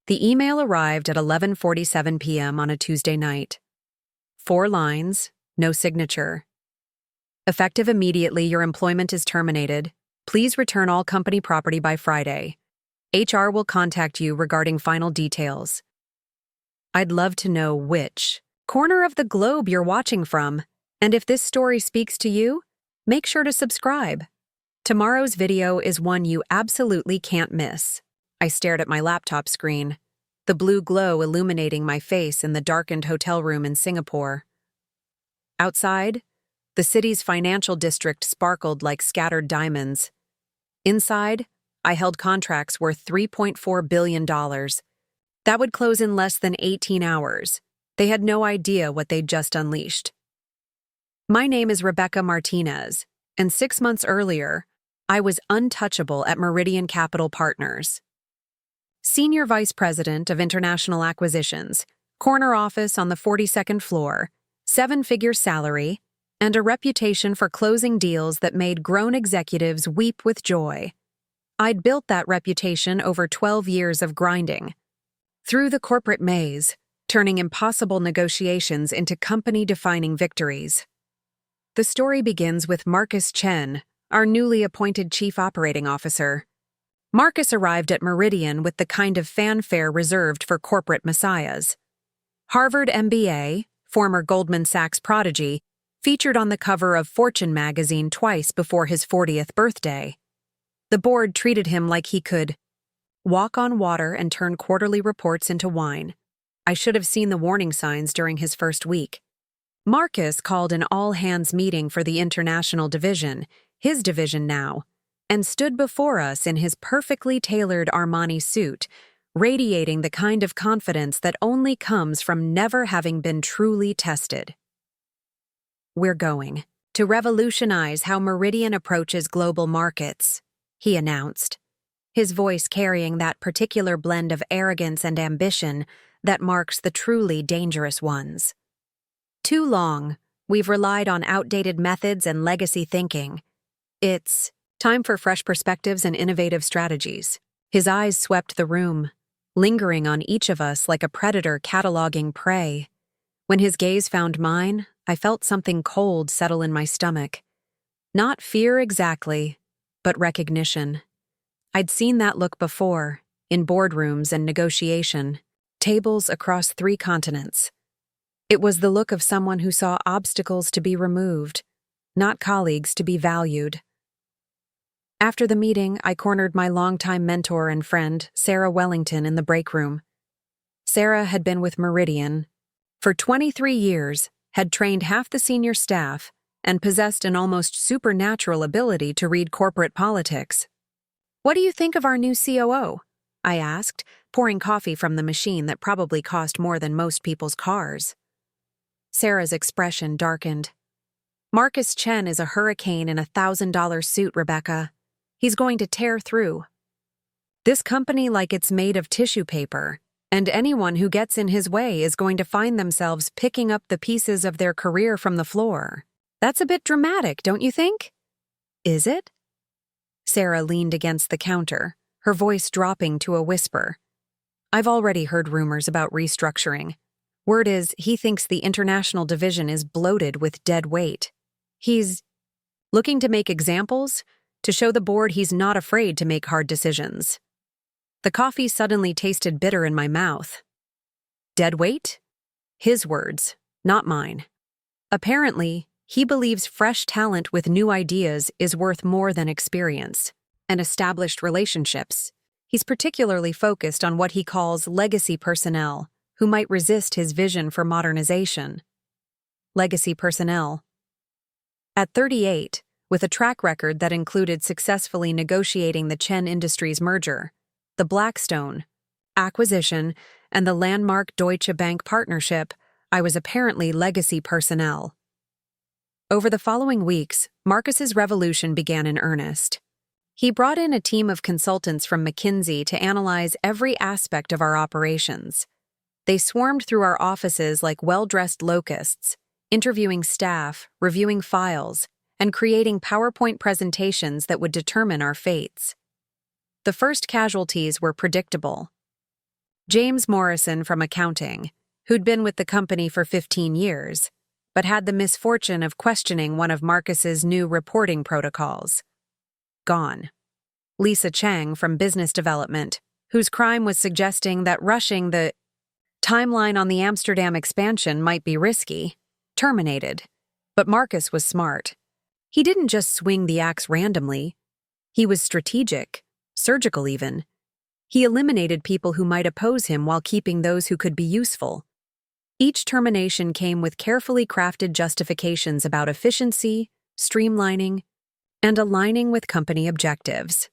The email arrived at 11:47 p.m. on a Tuesday night. 4 lines, no signature. Effective immediately, your employment is terminated. Please return all company property by Friday. HR will contact you regarding final details. I'd love to know which corner of the globe you're watching from, and if this story speaks to you, make sure to subscribe. Tomorrow's video is one you absolutely can't miss. I stared at my laptop screen, the blue glow illuminating my face in the darkened hotel room in Singapore. Outside, the city's financial district sparkled like scattered diamonds. Inside, I held contracts worth $3.4 billion. That would close in less than 18 hours. They had no idea what they'd just unleashed. My name is Rebecca Martinez, and 6 months earlier, I was untouchable at Meridian Capital Partners. Senior Vice President of International Acquisitions, corner office on the 42nd floor, 7-figure salary, and a reputation for closing deals that made grown executives weep with joy. I'd built that reputation over 12 years of grinding. Through the corporate maze, turning impossible negotiations into company-defining victories. The story begins with Marcus Chen, our newly appointed Chief Operating Officer. Marcus arrived at Meridian with the kind of fanfare reserved for corporate messiahs. Harvard MBA, former Goldman Sachs prodigy, featured on the cover of Fortune magazine twice before his 40th birthday. The board treated him like he could walk on water and turn quarterly reports into wine. I should have seen the warning signs during his first week. Marcus called an all-hands meeting for the international division, his division now, and stood before us in his perfectly tailored Armani suit, radiating the kind of confidence that only comes from never having been truly tested. "We're going to revolutionize how Meridian approaches global markets," he announced, his voice carrying that particular blend of arrogance and ambition that marks the truly dangerous ones. Too long, we've relied on outdated methods and legacy thinking. It's time for fresh perspectives and innovative strategies. His eyes swept the room, lingering on each of us like a predator cataloging prey. When his gaze found mine, I felt something cold settle in my stomach. Not fear exactly, but recognition. I'd seen that look before, in boardrooms and negotiation, tables across 3 continents. It was the look of someone who saw obstacles to be removed, not colleagues to be valued. After the meeting, I cornered my longtime mentor and friend, Sarah Wellington, in the break room. Sarah had been with Meridian for 23 years, had trained half the senior staff, and possessed an almost supernatural ability to read corporate politics. "What do you think of our new COO?" I asked, pouring coffee from the machine that probably cost more than most people's cars. Sarah's expression darkened. "Marcus Chen is a hurricane in a $1,000 suit, Rebecca. He's going to tear through this company like it's made of tissue paper, and anyone who gets in his way is going to find themselves picking up the pieces of their career from the floor. That's a bit dramatic, don't you think?" "Is it?" Sarah leaned against the counter, her voice dropping to a whisper. "I've already heard rumors about restructuring. Word is he thinks the international division is bloated with dead weight. He's looking to make examples, to show the board he's not afraid to make hard decisions." The coffee suddenly tasted bitter in my mouth. Dead weight? His words, not mine. Apparently, he believes fresh talent with new ideas is worth more than experience and established relationships. He's particularly focused on what he calls legacy personnel, who might resist his vision for modernization. Legacy personnel. At 38, with a track record that included successfully negotiating the Chen Industries merger, the Blackstone acquisition, and the landmark Deutsche Bank partnership, I was apparently legacy personnel. Over the following weeks, Marcus's revolution began in earnest. He brought in a team of consultants from McKinsey to analyze every aspect of our operations. They swarmed through our offices like well-dressed locusts, interviewing staff, reviewing files, and creating PowerPoint presentations that would determine our fates. The first casualties were predictable. James Morrison from accounting, who'd been with the company for 15 years, but had the misfortune of questioning one of Marcus's new reporting protocols. Gone. Lisa Cheng from business development, whose crime was suggesting that rushing the timeline on the Amsterdam expansion might be risky, terminated. But Marcus was smart. He didn't just swing the axe randomly. He was strategic, surgical even. He eliminated people who might oppose him while keeping those who could be useful. Each termination came with carefully crafted justifications about efficiency, streamlining, and aligning with company objectives.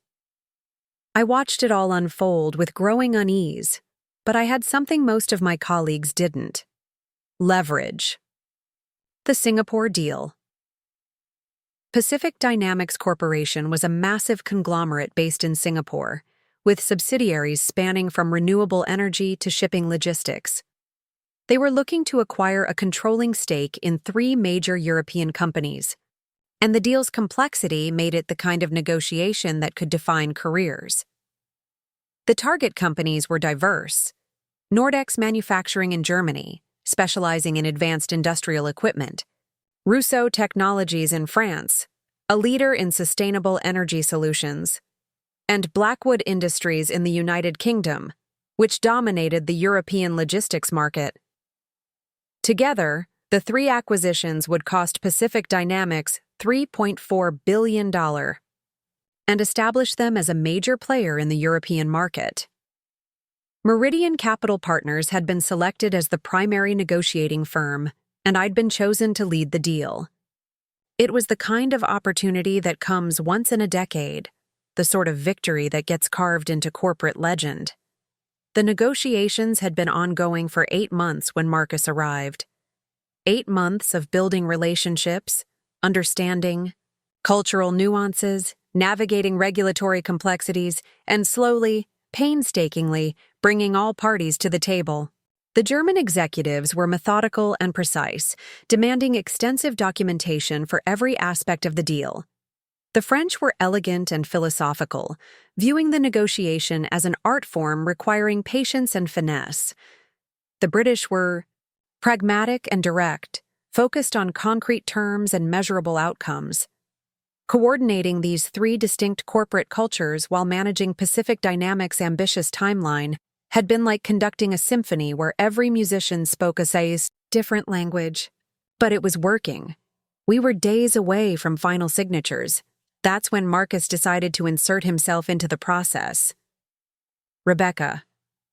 I watched it all unfold with growing unease, but I had something most of my colleagues didn't: leverage. The Singapore deal. Pacific Dynamics Corporation was a massive conglomerate based in Singapore, with subsidiaries spanning from renewable energy to shipping logistics. They were looking to acquire a controlling stake in 3 major European companies, and the deal's complexity made it the kind of negotiation that could define careers. The target companies were diverse: Nordex Manufacturing in Germany, specializing in advanced industrial equipment; Rousseau Technologies in France, a leader in sustainable energy solutions; and Blackwood Industries in the United Kingdom, which dominated the European logistics market. Together, the 3 acquisitions would cost Pacific Dynamics $3.4 billion and establish them as a major player in the European market. Meridian Capital Partners had been selected as the primary negotiating firm, and I'd been chosen to lead the deal. It was the kind of opportunity that comes once in a decade, the sort of victory that gets carved into corporate legend. The negotiations had been ongoing for 8 months when Marcus arrived. 8 months of building relationships, understanding cultural nuances, navigating regulatory complexities, and slowly, painstakingly, bringing all parties to the table. The German executives were methodical and precise, demanding extensive documentation for every aspect of the deal. The French were elegant and philosophical, viewing the negotiation as an art form requiring patience and finesse. The British were pragmatic and direct, focused on concrete terms and measurable outcomes. Coordinating these 3 distinct corporate cultures while managing Pacific Dynamics' ambitious timeline had been like conducting a symphony where every musician spoke a different language. But it was working. We were days away from final signatures. That's when Marcus decided to insert himself into the process. "Rebecca,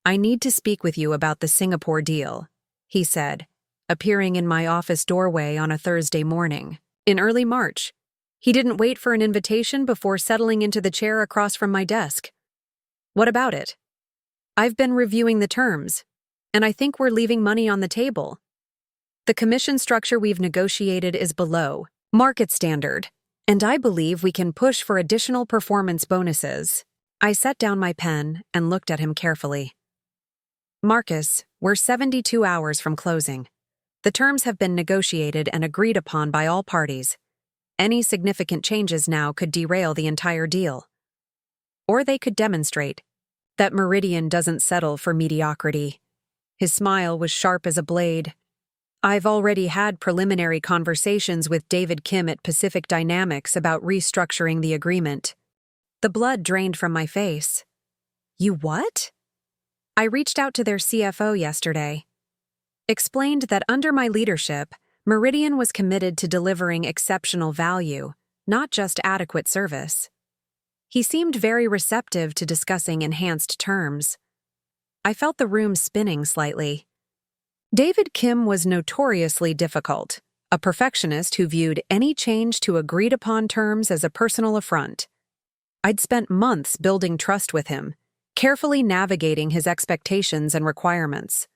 I need to speak with you about the Singapore deal," he said, appearing in my office doorway on a Thursday morning. In early March, he didn't wait for an invitation before settling into the chair across from my desk. "What about it?" "I've been reviewing the terms, and I think we're leaving money on the table. The commission structure we've negotiated is below market standard, and I believe we can push for additional performance bonuses." I set down my pen and looked at him carefully. "Marcus, we're 72 hours from closing. The terms have been negotiated and agreed upon by all parties. Any significant changes now could derail the entire deal. Or they could demonstrate that Meridian doesn't settle for mediocrity." His smile was sharp as a blade. "I've already had preliminary conversations with David Kim at Pacific Dynamics about restructuring the agreement." The blood drained from my face. "You what?" "I reached out to their CFO yesterday. Explained that under my leadership, Meridian was committed to delivering exceptional value, not just adequate service." He seemed very receptive to discussing enhanced terms. I felt the room spinning slightly. David Kim was notoriously difficult, a perfectionist who viewed any change to agreed-upon terms as a personal affront. I'd spent months building trust with him, carefully navigating his expectations and requirements.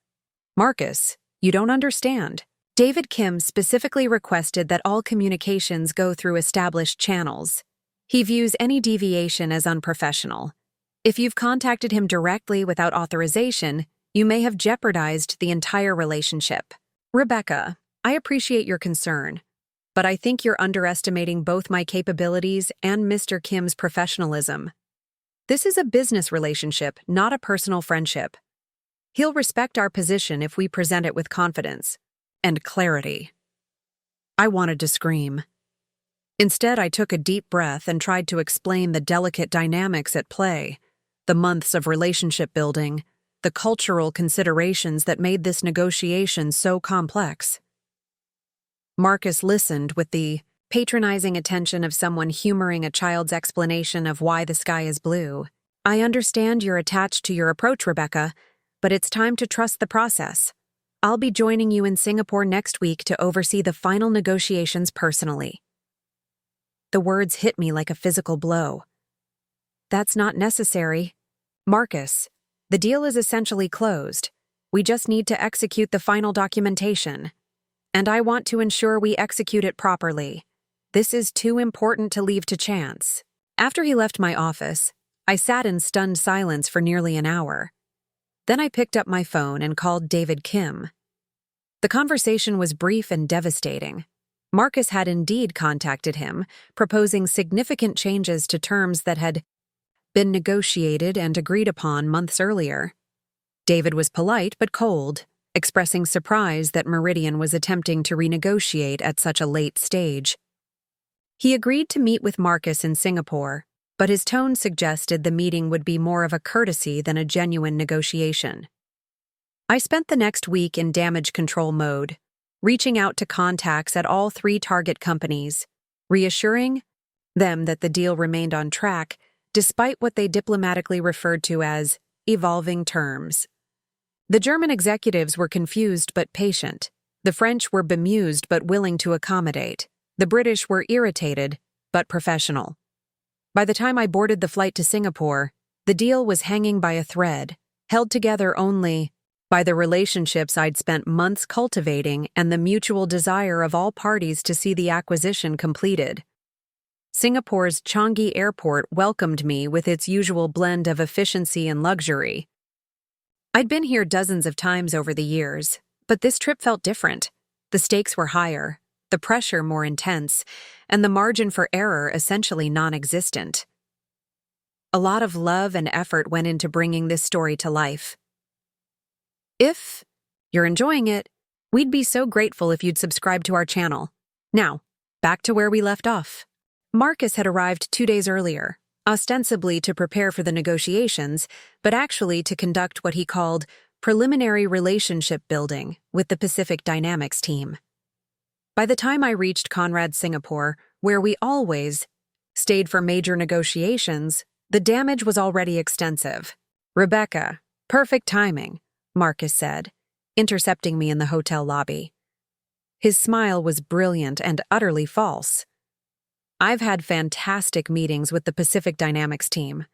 "Marcus, you don't understand. David Kim specifically requested that all communications go through established channels. He views any deviation as unprofessional. If you've contacted him directly without authorization, you may have jeopardized the entire relationship." "Rebecca, I appreciate your concern, but I think you're underestimating both my capabilities and Mr. Kim's professionalism. This is a business relationship, not a personal friendship. He'll respect our position if we present it with confidence and clarity. I wanted to scream. Instead, I took a deep breath and tried to explain the delicate dynamics at play, the months of relationship building, the cultural considerations that made this negotiation so complex. Marcus listened with the patronizing attention of someone humoring a child's explanation of why the sky is blue. I understand you're attached to your approach, Rebecca, but it's time to trust the process. I'll be joining you in Singapore next week to oversee the final negotiations personally. The words hit me like a physical blow. That's not necessary. Marcus, the deal is essentially closed. We just need to execute the final documentation. And I want to ensure we execute it properly. This is too important to leave to chance. After he left my office, I sat in stunned silence for nearly an hour. Then I picked up my phone and called David Kim. The conversation was brief and devastating. Marcus had indeed contacted him, proposing significant changes to terms that had been negotiated and agreed upon months earlier. David was polite but cold, expressing surprise that Meridian was attempting to renegotiate at such a late stage. He agreed to meet with Marcus in Singapore, but his tone suggested the meeting would be more of a courtesy than a genuine negotiation. I spent the next week in damage control mode, reaching out to contacts at all 3 target companies, reassuring them that the deal remained on track despite what they diplomatically referred to as evolving terms. The German executives were confused but patient. The French were bemused but willing to accommodate. The British were irritated but professional. By the time I boarded the flight to Singapore, the deal was hanging by a thread, held together only by the relationships I'd spent months cultivating and the mutual desire of all parties to see the acquisition completed. Singapore's Changi Airport welcomed me with its usual blend of efficiency and luxury. I'd been here dozens of times over the years, but this trip felt different. The stakes were higher, the pressure more intense, and the margin for error essentially non-existent. A lot of love and effort went into bringing this story to life. If you're enjoying it, we'd be so grateful if you'd subscribe to our channel. Now, back to where we left off. Marcus had arrived 2 days earlier, ostensibly to prepare for the negotiations, but actually to conduct what he called preliminary relationship building with the Pacific Dynamics team. By the time I reached Conrad, Singapore, where we always stayed for major negotiations, the damage was already extensive. "Rebecca, perfect timing," Marcus said, intercepting me in the hotel lobby. His smile was brilliant and utterly false. "I've had fantastic meetings with the Pacific Dynamics team.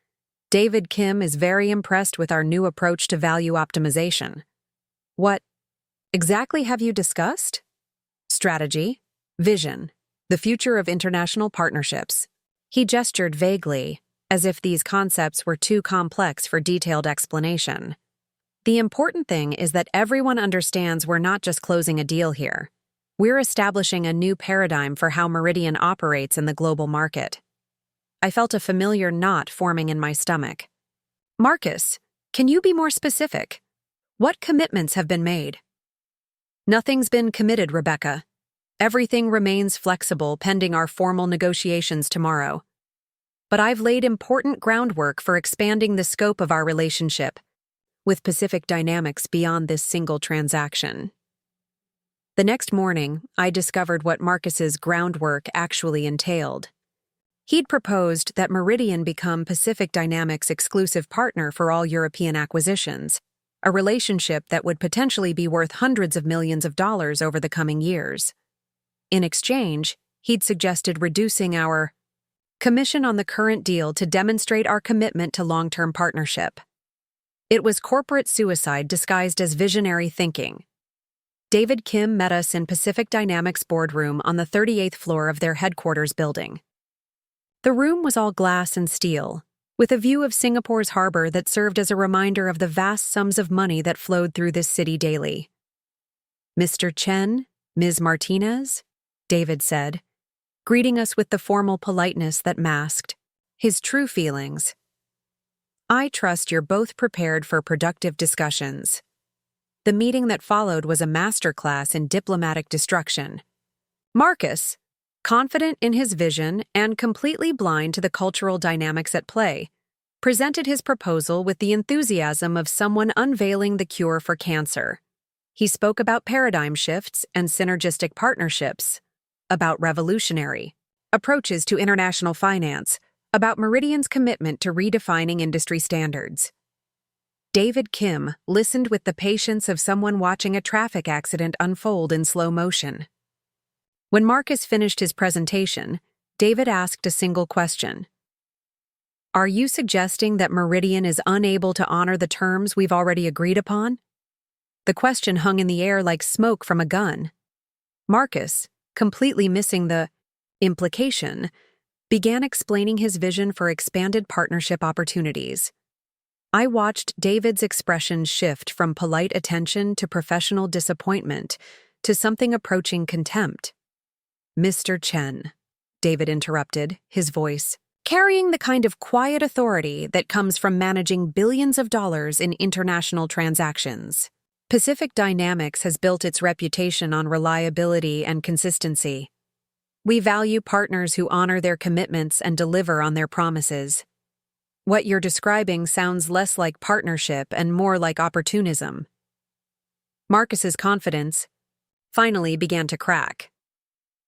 David Kim is very impressed with our new approach to value optimization." "What exactly have you discussed?" "Strategy, vision, the future of international partnerships." He gestured vaguely, as if these concepts were too complex for detailed explanation. "The important thing is that everyone understands we're not just closing a deal here. We're establishing a new paradigm for how Meridian operates in the global market." I felt a familiar knot forming in my stomach. "Marcus, can you be more specific? What commitments have been made?" "Nothing's been committed, Rebecca. Everything remains flexible pending our formal negotiations tomorrow. But I've laid important groundwork for expanding the scope of our relationship with Pacific Dynamics beyond this single transaction." The next morning, I discovered what Marcus's groundwork actually entailed. He'd proposed that Meridian become Pacific Dynamics' exclusive partner for all European acquisitions, a relationship that would potentially be worth hundreds of millions of dollars over the coming years. In exchange, he'd suggested reducing our commission on the current deal to demonstrate our commitment to long-term partnership. It was corporate suicide disguised as visionary thinking. David Kim met us in Pacific Dynamics boardroom on the 38th floor of their headquarters building. The room was all glass and steel, with a view of Singapore's harbor that served as a reminder of the vast sums of money that flowed through this city daily. "Mr. Chen, Ms. Martinez," David said, greeting us with the formal politeness that masked his true feelings. "I trust you're both prepared for productive discussions. The meeting that followed was a masterclass in diplomatic destruction. Marcus, confident in his vision and completely blind to the cultural dynamics at play, presented his proposal with the enthusiasm of someone unveiling the cure for cancer. He spoke about paradigm shifts and synergistic partnerships, about revolutionary approaches to international finance, about Meridian's commitment to redefining industry standards. David Kim listened with the patience of someone watching a traffic accident unfold in slow motion. When Marcus finished his presentation, David asked a single question. "Are you suggesting that Meridian is unable to honor the terms we've already agreed upon?" The question hung in the air like smoke from a gun. Marcus, completely missing the implication, began explaining his vision for expanded partnership opportunities. I watched David's expression shift from polite attention to professional disappointment to something approaching contempt. "Mr. Chen," David interrupted, his voice carrying the kind of quiet authority that comes from managing billions of dollars in international transactions. Pacific Dynamics has built its reputation on reliability and consistency. We value partners who honor their commitments and deliver on their promises. What you're describing sounds less like partnership and more like opportunism. Marcus's confidence finally began to crack.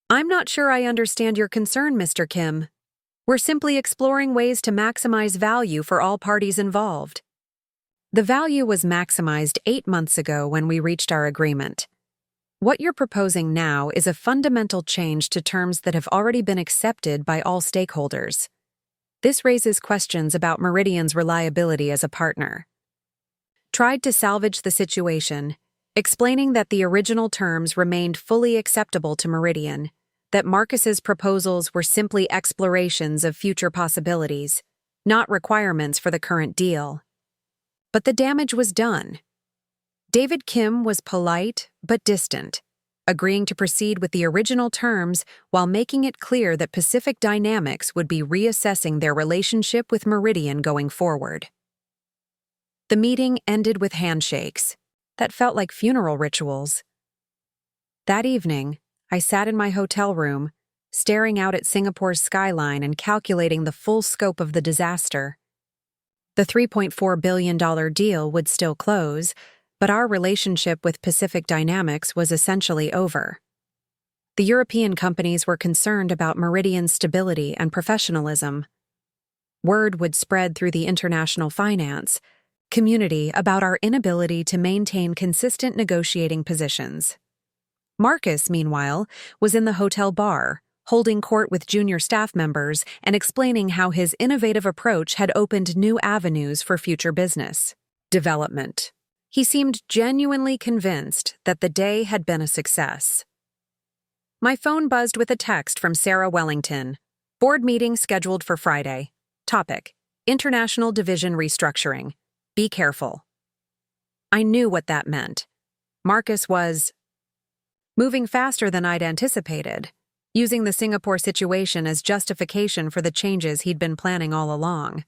"I'm not sure I understand your concern, Mr. Kim. We're simply exploring ways to maximize value for all parties involved." The value was maximized 8 months ago when we reached our agreement. What you're proposing now is a fundamental change to terms that have already been accepted by all stakeholders. This raises questions about Meridian's reliability as a partner. Tried to salvage the situation, explaining that the original terms remained fully acceptable to Meridian, that Marcus's proposals were simply explorations of future possibilities, not requirements for the current deal. But the damage was done. David Kim was polite but distant, agreeing to proceed with the original terms while making it clear that Pacific Dynamics would be reassessing their relationship with Meridian going forward. The meeting ended with handshakes that felt like funeral rituals. That evening, I sat in my hotel room, staring out at Singapore's skyline and calculating the full scope of the disaster. The $3.4 billion deal would still close, but our relationship with Pacific Dynamics was essentially over. The European companies were concerned about Meridian's stability and professionalism. Word would spread through the international finance community about our inability to maintain consistent negotiating positions. Marcus, meanwhile, was in the hotel bar, holding court with junior staff members and explaining how his innovative approach had opened new avenues for future business development. He seemed genuinely convinced that the day had been a success. My phone buzzed with a text from Sarah Wellington. Board meeting scheduled for Friday. Topic: International Division Restructuring. Be careful. I knew what that meant. Marcus was moving faster than I'd anticipated, using the Singapore situation as justification for the changes he'd been planning all along.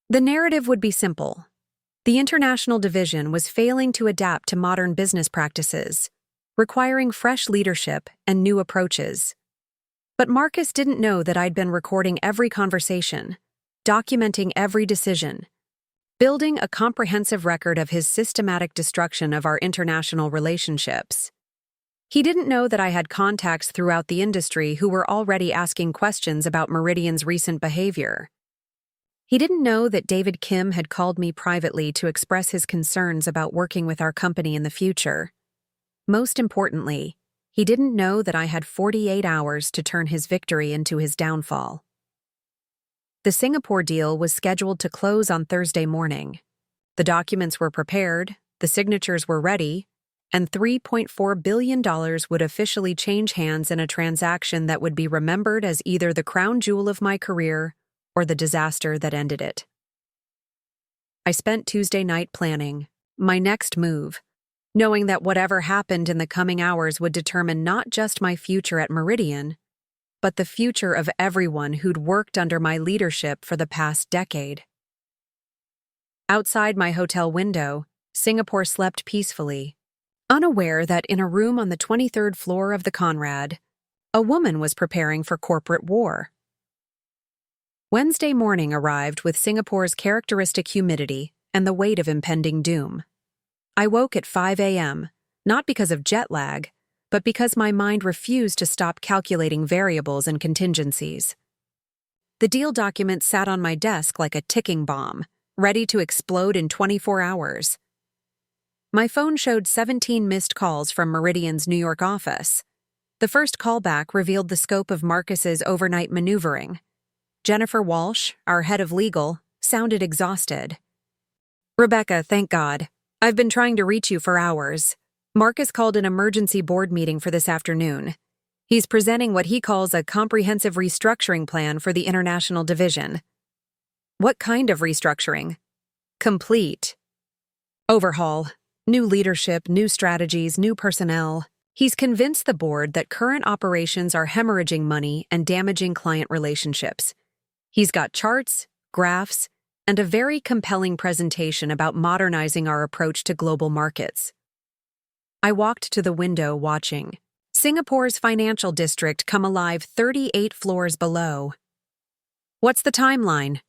The narrative would be simple. The international division was failing to adapt to modern business practices, requiring fresh leadership and new approaches. But Marcus didn't know that I'd been recording every conversation, documenting every decision, building a comprehensive record of his systematic destruction of our international relationships. He didn't know that I had contacts throughout the industry who were already asking questions about Meridian's recent behavior. He didn't know that David Kim had called me privately to express his concerns about working with our company in the future. Most importantly, he didn't know that I had 48 hours to turn his victory into his downfall. The Singapore deal was scheduled to close on Thursday morning. The documents were prepared, the signatures were ready, and $3.4 billion would officially change hands in a transaction that would be remembered as either the crown jewel of my career or the disaster that ended it. I spent Tuesday night planning my next move, knowing that whatever happened in the coming hours would determine not just my future at Meridian, but the future of everyone who'd worked under my leadership for the past decade. Outside my hotel window, Singapore slept peacefully, unaware that in a room on the 23rd floor of the Conrad, a woman was preparing for corporate war. Wednesday morning arrived with Singapore's characteristic humidity and the weight of impending doom. I woke at 5 a.m., not because of jet lag, but because my mind refused to stop calculating variables and contingencies. The deal document sat on my desk like a ticking bomb, ready to explode in 24 hours. My phone showed 17 missed calls from Meridian's New York office. The first callback revealed the scope of Marcus's overnight maneuvering. Jennifer Walsh, our head of legal, sounded exhausted. "Rebecca, thank God. I've been trying to reach you for hours. Marcus called an emergency board meeting for this afternoon. He's presenting what he calls a comprehensive restructuring plan for the international division." "What kind of restructuring?" "Complete. Overhaul. New leadership, new strategies, new personnel." He's convinced the board that current operations are hemorrhaging money and damaging client relationships. He's got charts, graphs, and a very compelling presentation about modernizing our approach to global markets. I walked to the window watching Singapore's financial district come alive 38 floors below. "What's the timeline?"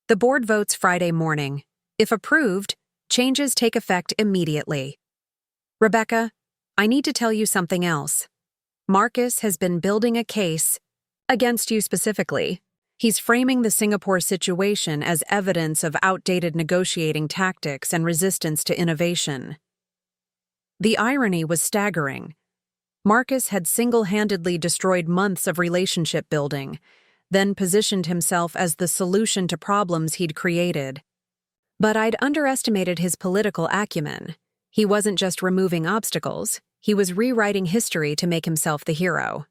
"The board votes Friday morning. If approved, changes take effect immediately." "Rebecca, I need to tell you something else. Marcus has been building a case against you specifically. He's framing the Singapore situation as evidence of outdated negotiating tactics and resistance to innovation." The irony was staggering. Marcus had single-handedly destroyed months of relationship building, then positioned himself as the solution to problems he'd created. But I'd underestimated his political acumen. He wasn't just removing obstacles, he was rewriting history to make himself the hero.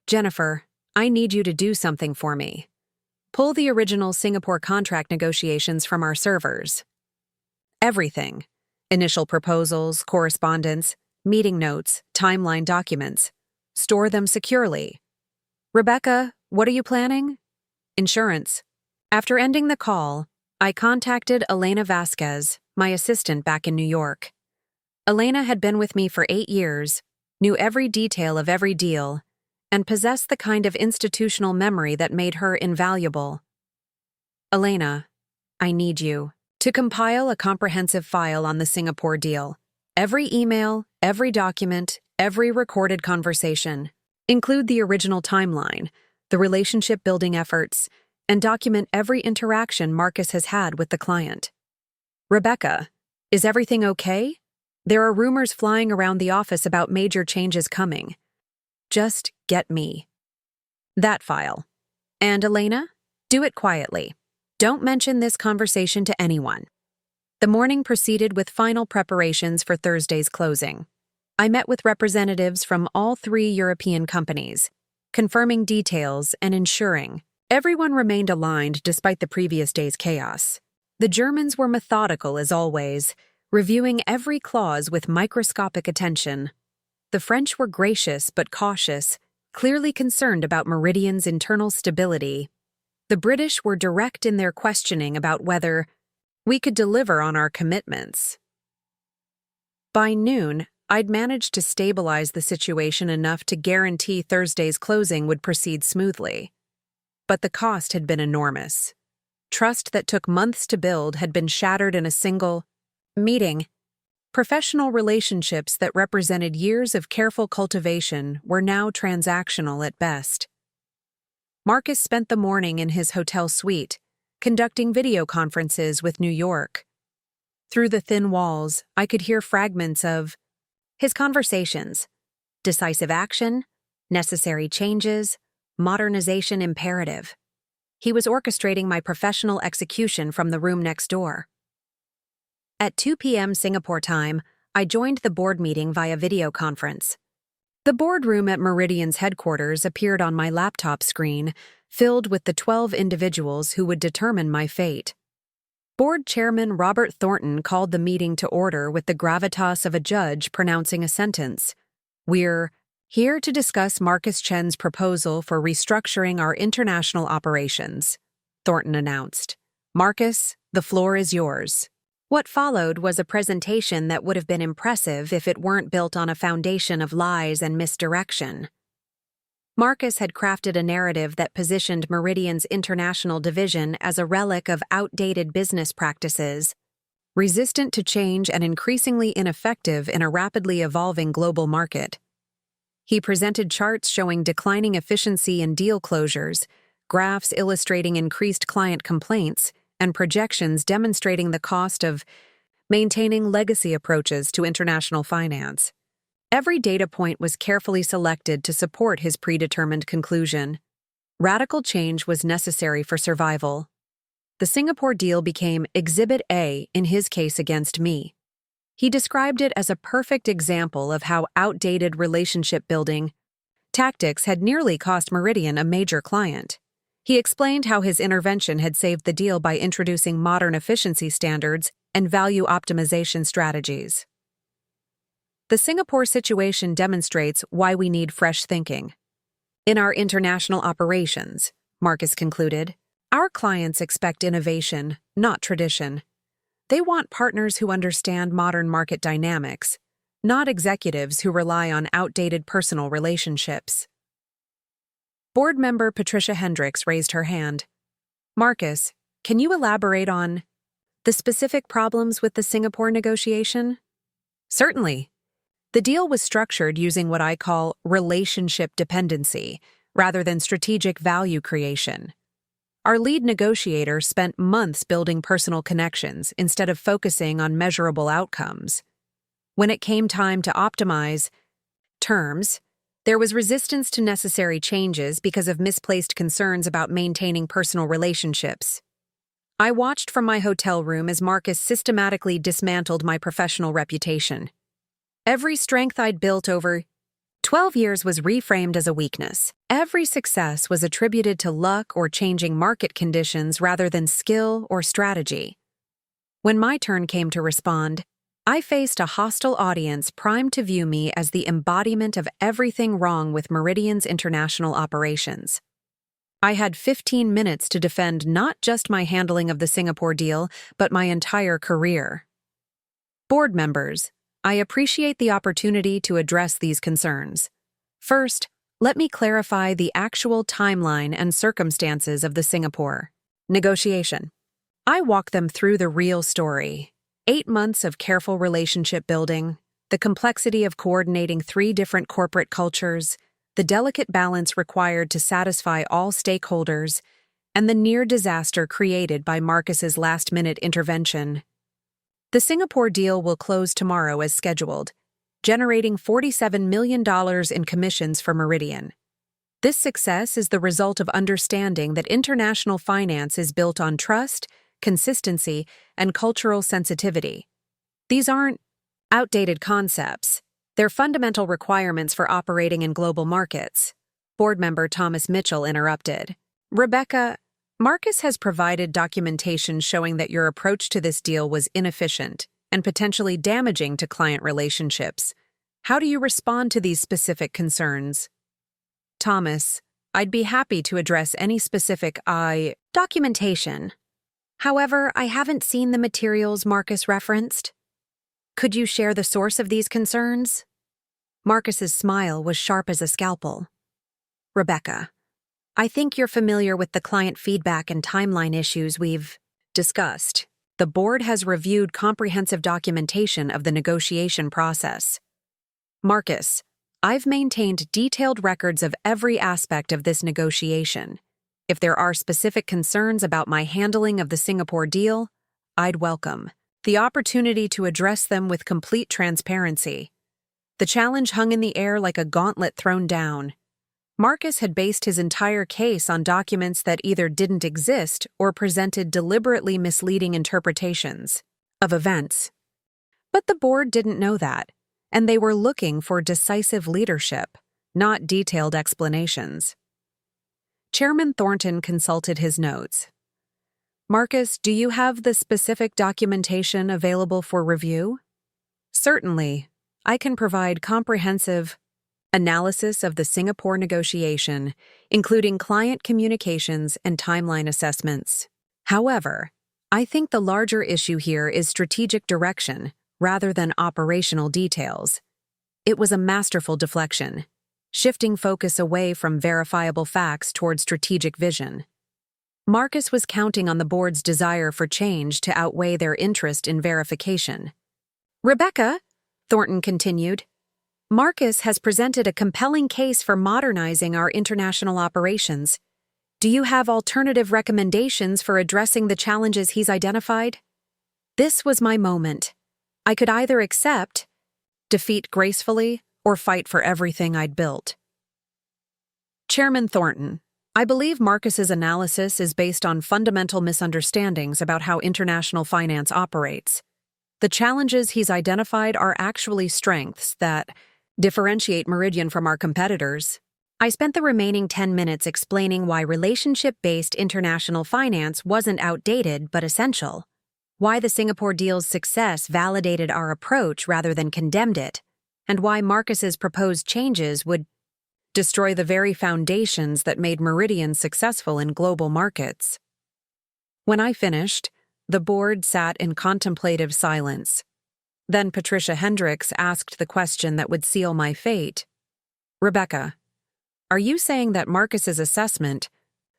"Jennifer, I need you to do something for me. Pull the original Singapore contract negotiations from our servers. Everything. Initial proposals, correspondence, meeting notes, timeline documents. Store them securely." "Rebecca, what are you planning?" "Insurance." After ending the call, I contacted Elena Vasquez, my assistant back in New York. Elena had been with me for 8 years, knew every detail of every deal, and possessed the kind of institutional memory that made her invaluable. "Elena, I need you to compile a comprehensive file on the Singapore deal. Every email, every document, every recorded conversation. Include the original timeline, the relationship-building efforts, and document every interaction Marcus has had with the client." "Rebecca, is everything okay? There are rumors flying around the office about major changes coming. Just get me that file. And Elena, do it quietly. Don't mention this conversation to anyone." The morning proceeded with final preparations for Thursday's closing. I met with representatives from all 3 European companies, confirming details and ensuring everyone remained aligned despite the previous day's chaos. The Germans were methodical as always, reviewing every clause with microscopic attention. The French were gracious but cautious, clearly concerned about Meridian's internal stability. The British were direct in their questioning about whether we could deliver on our commitments. By noon, I'd managed to stabilize the situation enough to guarantee Thursday's closing would proceed smoothly. But the cost had been enormous. Trust that took months to build had been shattered in a single meeting. Professional relationships that represented years of careful cultivation were now transactional at best. Marcus spent the morning in his hotel suite, conducting video conferences with New York. Through the thin walls, I could hear fragments of his conversations: decisive action, necessary changes, modernization imperative. He was orchestrating my professional execution from the room next door. At 2 p.m. Singapore time, I joined the board meeting via video conference. The boardroom at Meridian's headquarters appeared on my laptop screen, filled with the 12 individuals who would determine my fate. Board Chairman Robert Thornton called the meeting to order with the gravitas of a judge pronouncing a sentence. "We're here to discuss Marcus Chen's proposal for restructuring our international operations," Thornton announced. "Marcus, the floor is yours." What followed was a presentation that would have been impressive if it weren't built on a foundation of lies and misdirection. Marcus had crafted a narrative that positioned Meridian's international division as a relic of outdated business practices, resistant to change and increasingly ineffective in a rapidly evolving global market. He presented charts showing declining efficiency in deal closures, graphs illustrating increased client complaints, and projections demonstrating the cost of maintaining legacy approaches to international finance. Every data point was carefully selected to support his predetermined conclusion. Radical change was necessary for survival. The Singapore deal became Exhibit A in his case against me. He described it as a perfect example of how outdated relationship-building tactics had nearly cost Meridian a major client. He explained how his intervention had saved the deal by introducing modern efficiency standards and value optimization strategies. The Singapore situation demonstrates why we need fresh thinking. In our international operations, Marcus concluded, our clients expect innovation, not tradition. They want partners who understand modern market dynamics, not executives who rely on outdated personal relationships. Board member Patricia Hendricks raised her hand. Marcus, can you elaborate on the specific problems with the Singapore negotiation? Certainly. The deal was structured using what I call relationship dependency, rather than strategic value creation. Our lead negotiator spent months building personal connections instead of focusing on measurable outcomes. When it came time to optimize terms, there was resistance to necessary changes because of misplaced concerns about maintaining personal relationships. I watched from my hotel room as Marcus systematically dismantled my professional reputation. Every strength I'd built over 12 years was reframed as a weakness. Every success was attributed to luck or changing market conditions rather than skill or strategy. When my turn came to respond, I faced a hostile audience primed to view me as the embodiment of everything wrong with Meridian's international operations. I had 15 minutes to defend not just my handling of the Singapore deal, but my entire career. Board members, I appreciate the opportunity to address these concerns. First, let me clarify the actual timeline and circumstances of the Singapore negotiation. I walk them through the real story. 8 months of careful relationship building, the complexity of coordinating 3 different corporate cultures, the delicate balance required to satisfy all stakeholders, and the near disaster created by Marcus's last-minute intervention. The Singapore deal will close tomorrow as scheduled, generating $47 million in commissions for Meridian. This success is the result of understanding that international finance is built on trust, consistency, and cultural sensitivity. These aren't outdated concepts. They're fundamental requirements for operating in global markets. Board member Thomas Mitchell interrupted. Rebecca, Marcus has provided documentation showing that your approach to this deal was inefficient and potentially damaging to client relationships. How do you respond to these specific concerns? Thomas, I'd be happy to address any specific documentation. However, I haven't seen the materials Marcus referenced. Could you share the source of these concerns? Marcus's smile was sharp as a scalpel. Rebecca, I think you're familiar with the client feedback and timeline issues we've discussed. The board has reviewed comprehensive documentation of the negotiation process. Marcus, I've maintained detailed records of every aspect of this negotiation. If there are specific concerns about my handling of the Singapore deal, I'd welcome the opportunity to address them with complete transparency. The challenge hung in the air like a gauntlet thrown down. Marcus had based his entire case on documents that either didn't exist or presented deliberately misleading interpretations of events. But the board didn't know that, and they were looking for decisive leadership, not detailed explanations. Chairman Thornton consulted his notes. Marcus, do you have the specific documentation available for review? Certainly. I can provide comprehensive analysis of the Singapore negotiation, including client communications and timeline assessments. However, I think the larger issue here is strategic direction rather than operational details. It was a masterful deflection, shifting focus away from verifiable facts toward strategic vision. Marcus was counting on the board's desire for change to outweigh their interest in verification. Rebecca, Thornton continued, Marcus has presented a compelling case for modernizing our international operations. Do you have alternative recommendations for addressing the challenges he's identified? This was my moment. I could either accept, defeat gracefully, or fight for everything I'd built. Chairman Thornton, I believe Marcus's analysis is based on fundamental misunderstandings about how international finance operates. The challenges he's identified are actually strengths that differentiate Meridian from our competitors. I spent the remaining 10 minutes explaining why relationship-based international finance wasn't outdated but essential, why the Singapore deal's success validated our approach rather than condemned it, and why Marcus's proposed changes would destroy the very foundations that made Meridian successful in global markets. When I finished, the board sat in contemplative silence. Then Patricia Hendricks asked the question that would seal my fate. Rebecca, are you saying that Marcus's assessment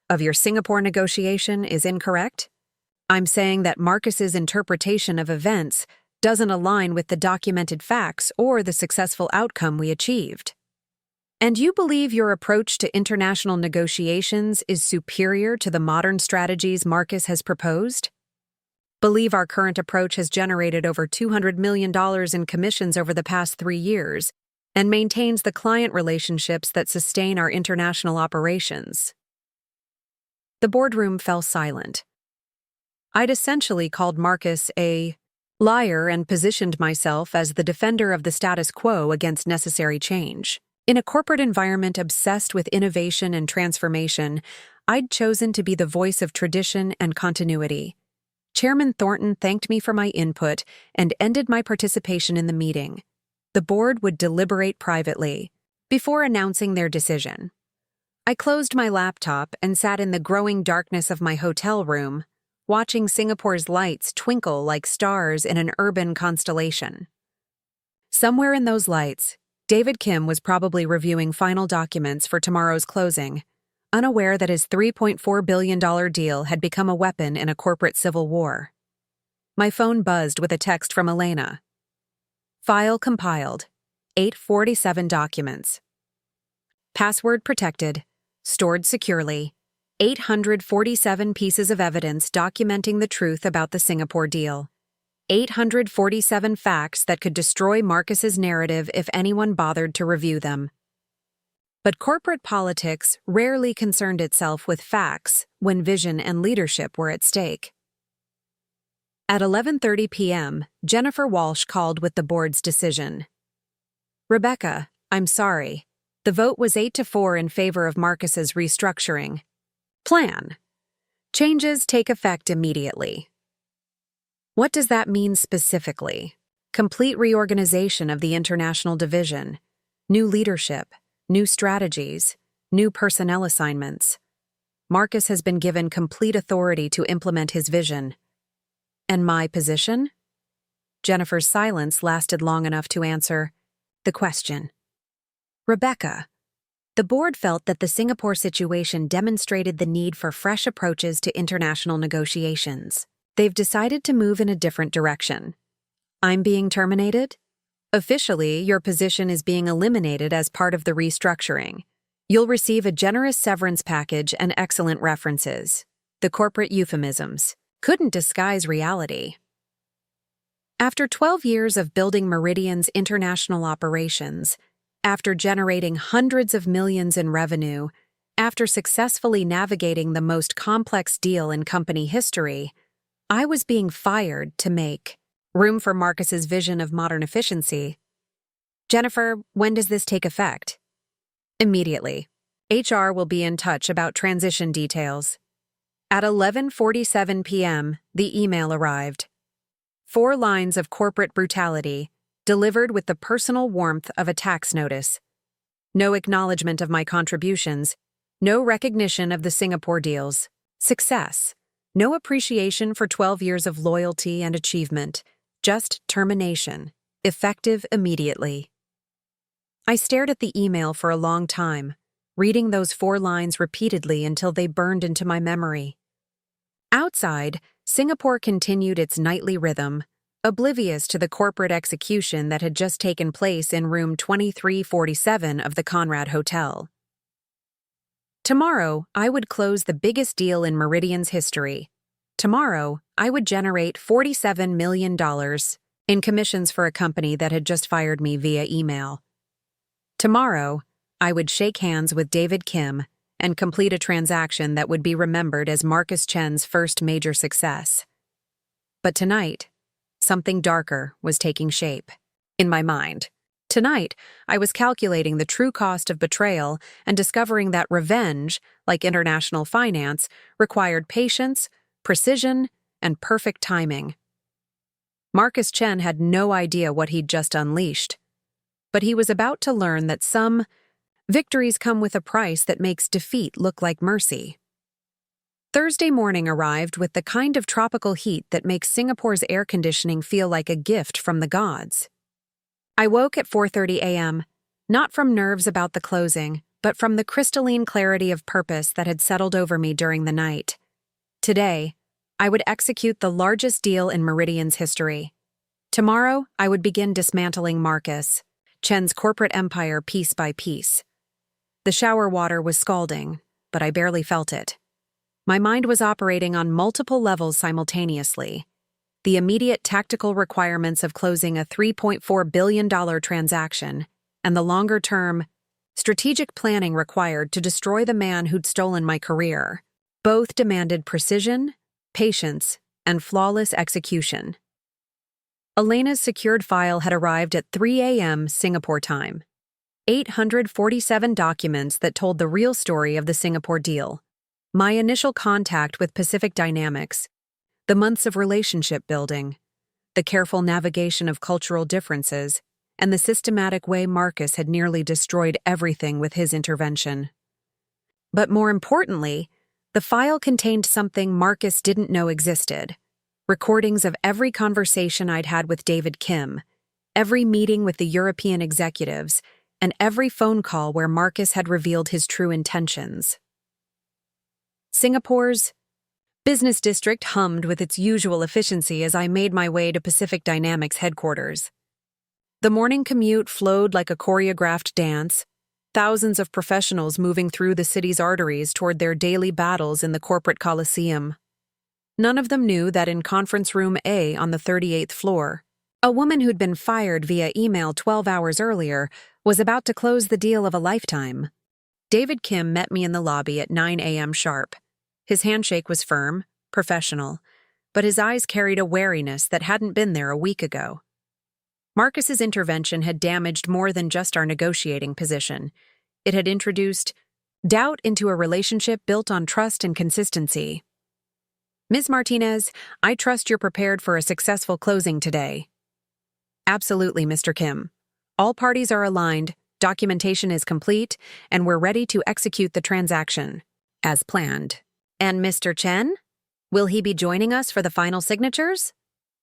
of your Singapore negotiation is incorrect? I'm saying that Marcus's interpretation of events doesn't align with the documented facts or the successful outcome we achieved. And you believe your approach to international negotiations is superior to the modern strategies Marcus has proposed? Believe our current approach has generated over $200 million in commissions over the past 3 years and maintains the client relationships that sustain our international operations. The boardroom fell silent. I'd essentially called Marcus a liar and positioned myself as the defender of the status quo against necessary change. In a corporate environment obsessed with innovation and transformation, I'd chosen to be the voice of tradition and continuity. Chairman Thornton thanked me for my input and ended my participation in the meeting. The board would deliberate privately before announcing their decision. I closed my laptop and sat in the growing darkness of my hotel room, watching Singapore's lights twinkle like stars in an urban constellation. Somewhere in those lights, David Kim was probably reviewing final documents for tomorrow's closing, unaware that his $3.4 billion deal had become a weapon in a corporate civil war. My phone buzzed with a text from Elena. File compiled. 847 documents. Password protected. Stored securely. 847 pieces of evidence documenting the truth about the Singapore deal. 847 facts that could destroy Marcus's narrative if anyone bothered to review them. But corporate politics rarely concerned itself with facts when vision and leadership were at stake. At 11:30 p.m., Jennifer Walsh called with the board's decision. Rebecca, I'm sorry. The vote was 8-4 in favor of Marcus's restructuring plan. Changes take effect immediately. What does that mean specifically? Complete reorganization of the international division, new leadership, new strategies, new personnel assignments. Marcus has been given complete authority to implement his vision. And my position? Jennifer's silence lasted long enough to answer the question. Rebecca, the board felt that the Singapore situation demonstrated the need for fresh approaches to international negotiations. They've decided to move in a different direction. I'm being terminated? Officially, your position is being eliminated as part of the restructuring. You'll receive a generous severance package and excellent references. The corporate euphemisms couldn't disguise reality. After 12 years of building Meridian's international operations, after generating hundreds of millions in revenue, after successfully navigating the most complex deal in company history, I was being fired to make room for Marcus's vision of modern efficiency. Jennifer, when does this take effect? Immediately. HR will be in touch about transition details. At 11:47 p.m., the email arrived. 4 lines of corporate brutality, delivered with the personal warmth of a tax notice. No acknowledgement of my contributions, no recognition of the Singapore deal's success, No appreciation for 12 years of loyalty and achievement, just termination, effective immediately. I stared at the email for a long time, reading those 4 lines repeatedly until they burned into my memory. Outside, Singapore continued its nightly rhythm, oblivious to the corporate execution that had just taken place in room 2347 of the Conrad Hotel. Tomorrow, I would close the biggest deal in Meridian's history. Tomorrow, I would generate $47 million in commissions for a company that had just fired me via email. Tomorrow, I would shake hands with David Kim and complete a transaction that would be remembered as Marcus Chen's first major success. But tonight, something darker was taking shape. In my mind. Tonight, I was calculating the true cost of betrayal and discovering that revenge, like international finance, required patience, precision, and perfect timing. Marcus Chen had no idea what he'd just unleashed, but he was about to learn that some victories come with a price that makes defeat look like mercy. Thursday morning arrived with the kind of tropical heat that makes Singapore's air conditioning feel like a gift from the gods. I woke at 4:30 a.m., not from nerves about the closing, but from the crystalline clarity of purpose that had settled over me during the night. Today, I would execute the largest deal in Meridian's history. Tomorrow, I would begin dismantling Marcus Chen's corporate empire piece by piece. The shower water was scalding, but I barely felt it. My mind was operating on multiple levels simultaneously. The immediate tactical requirements of closing a $3.4 billion transaction, and the longer-term, strategic planning required to destroy the man who'd stolen my career. Both demanded precision, patience, and flawless execution. Elena's secured file had arrived at 3 a.m. Singapore time. 847 documents that told the real story of the Singapore deal. My initial contact with Pacific Dynamics, the months of relationship building, the careful navigation of cultural differences, and the systematic way Marcus had nearly destroyed everything with his intervention. But more importantly, the file contained something Marcus didn't know existed. Recordings of every conversation I'd had with David Kim, every meeting with the European executives, and every phone call where Marcus had revealed his true intentions. Singapore's business district hummed with its usual efficiency as I made my way to Pacific Dynamics headquarters. The morning commute flowed like a choreographed dance, thousands of professionals moving through the city's arteries toward their daily battles in the corporate coliseum. None of them knew that in conference room A on the 38th floor, a woman who'd been fired via email 12 hours earlier was about to close the deal of a lifetime. David Kim met me in the lobby at 9 a.m. sharp. His handshake was firm, professional, but his eyes carried a wariness that hadn't been there a week ago. Marcus's intervention had damaged more than just our negotiating position. It had introduced doubt into a relationship built on trust and consistency. Ms. Martinez, I trust you're prepared for a successful closing today. Absolutely, Mr. Kim. All parties are aligned, documentation is complete, and we're ready to execute the transaction, as planned. And Mr. Chen? Will he be joining us for the final signatures?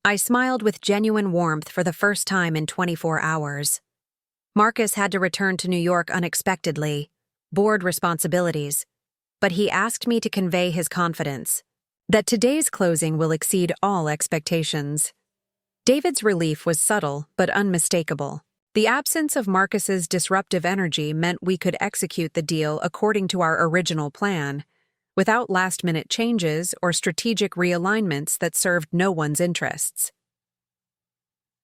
I smiled with genuine warmth for the first time in 24 hours. Marcus had to return to New York unexpectedly, board responsibilities, but he asked me to convey his confidence that today's closing will exceed all expectations. David's relief was subtle but unmistakable. The absence of Marcus's disruptive energy meant we could execute the deal according to our original plan, without last-minute changes or strategic realignments that served no one's interests.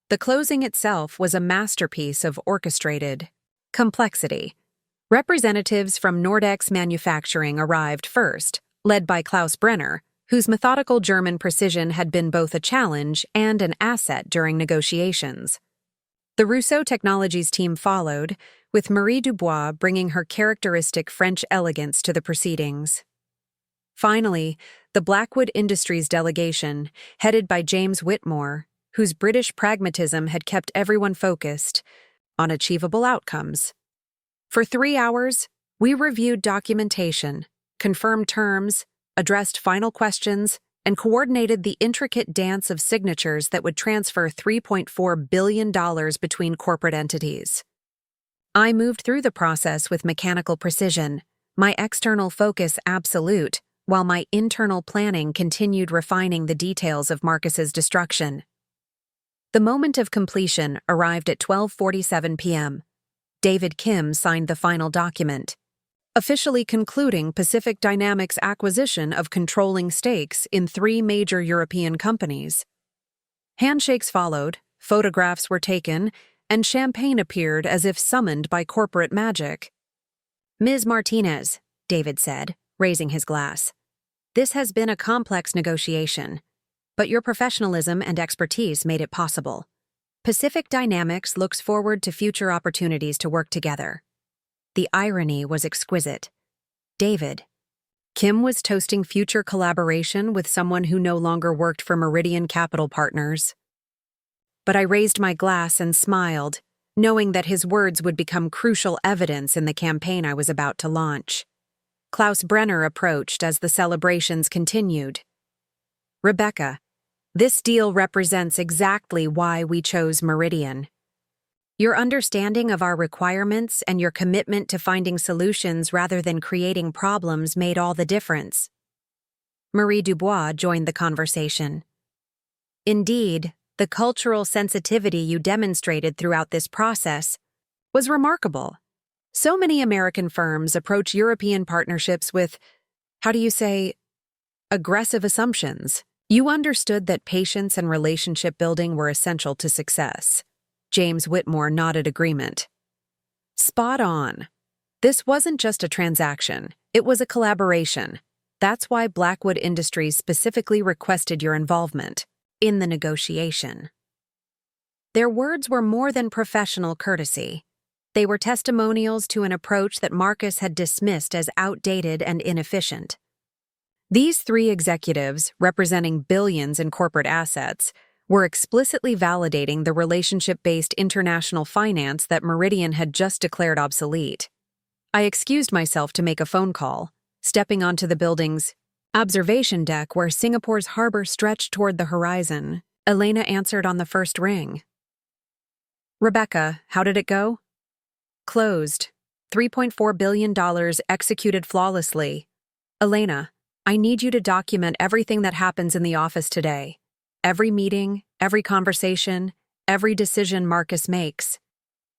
The closing itself was a masterpiece of orchestrated complexity. Representatives from Nordex Manufacturing arrived first, led by Klaus Brenner, whose methodical German precision had been both a challenge and an asset during negotiations. The Rousseau Technologies team followed, with Marie Dubois bringing her characteristic French elegance to the proceedings. Finally, the Blackwood Industries delegation, headed by James Whitmore, whose British pragmatism had kept everyone focused on achievable outcomes. For 3 hours, we reviewed documentation, confirmed terms, addressed final questions, and coordinated the intricate dance of signatures that would transfer $3.4 billion between corporate entities. I moved through the process with mechanical precision, my external focus absolute, while my internal planning continued refining the details of Marcus's destruction. The moment of completion arrived at 12:47 p.m. David Kim signed the final document, officially concluding Pacific Dynamics' acquisition of controlling stakes in 3 major European companies. Handshakes followed, photographs were taken, and champagne appeared as if summoned by corporate magic. "Ms. Martinez," David said, raising his glass, "this has been a complex negotiation, but your professionalism and expertise made it possible. Pacific Dynamics looks forward to future opportunities to work together." The irony was exquisite. David. Kim was toasting future collaboration with someone who no longer worked for Meridian Capital Partners. But I raised my glass and smiled, knowing that his words would become crucial evidence in the campaign I was about to launch. Klaus Brenner approached as the celebrations continued. "Rebecca, this deal represents exactly why we chose Meridian. Your understanding of our requirements and your commitment to finding solutions rather than creating problems made all the difference." Marie Dubois joined the conversation. "Indeed, the cultural sensitivity you demonstrated throughout this process was remarkable. So many American firms approach European partnerships with, aggressive assumptions. You understood that patience and relationship building were essential to success." James Whitmore nodded agreement. "Spot on. This wasn't just a transaction, it was a collaboration. That's why Blackwood Industries specifically requested your involvement in the negotiation." Their words were more than professional courtesy. They were testimonials to an approach that Marcus had dismissed as outdated and inefficient. These 3 executives, representing billions in corporate assets, were explicitly validating the relationship-based international finance that Meridian had just declared obsolete. I excused myself to make a phone call, stepping onto the building's observation deck where Singapore's harbor stretched toward the horizon. Elena answered on the first ring. "Rebecca, how did it go?" "Closed. $3.4 billion executed flawlessly. Elena, I need you to document everything that happens in the office today. Every meeting, every conversation, every decision Marcus makes.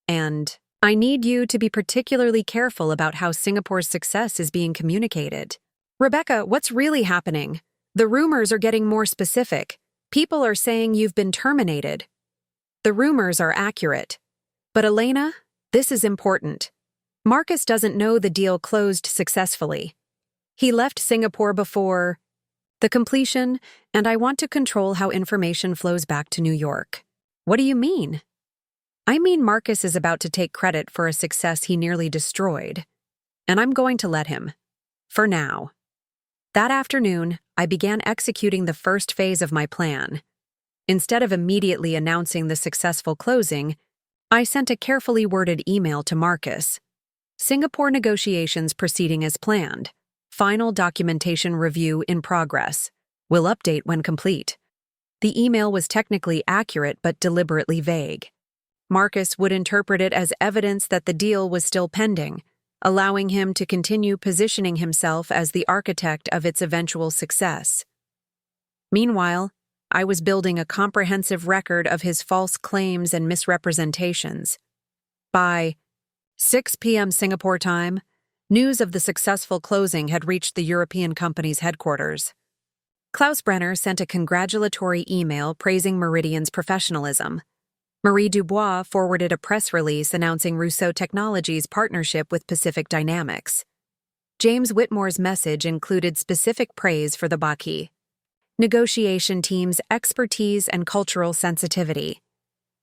And I need you to be particularly careful about how Singapore's success is being communicated. Rebecca, what's really happening? The rumors are getting more specific. People are saying you've been terminated." "The rumors are accurate. But Elena, this is important. Marcus doesn't know the deal closed successfully. He left Singapore before the completion, and I want to control how information flows back to New York." "What do you mean?" "I mean Marcus is about to take credit for a success he nearly destroyed. And I'm going to let him. For now." That afternoon, I began executing the first phase of my plan. Instead of immediately announcing the successful closing, I sent a carefully worded email to Marcus. "Singapore negotiations proceeding as planned. Final documentation review in progress. Will update when complete." The email was technically accurate but deliberately vague. Marcus would interpret it as evidence that the deal was still pending, allowing him to continue positioning himself as the architect of its eventual success. Meanwhile, I was building a comprehensive record of his false claims and misrepresentations. By 6 p.m. Singapore time, news of the successful closing had reached the European company's headquarters. Klaus Brenner sent a congratulatory email praising Meridian's professionalism. Marie Dubois forwarded a press release announcing Rousseau Technologies' partnership with Pacific Dynamics. James Whitmore's message included specific praise for the Baki negotiation team's expertise and cultural sensitivity.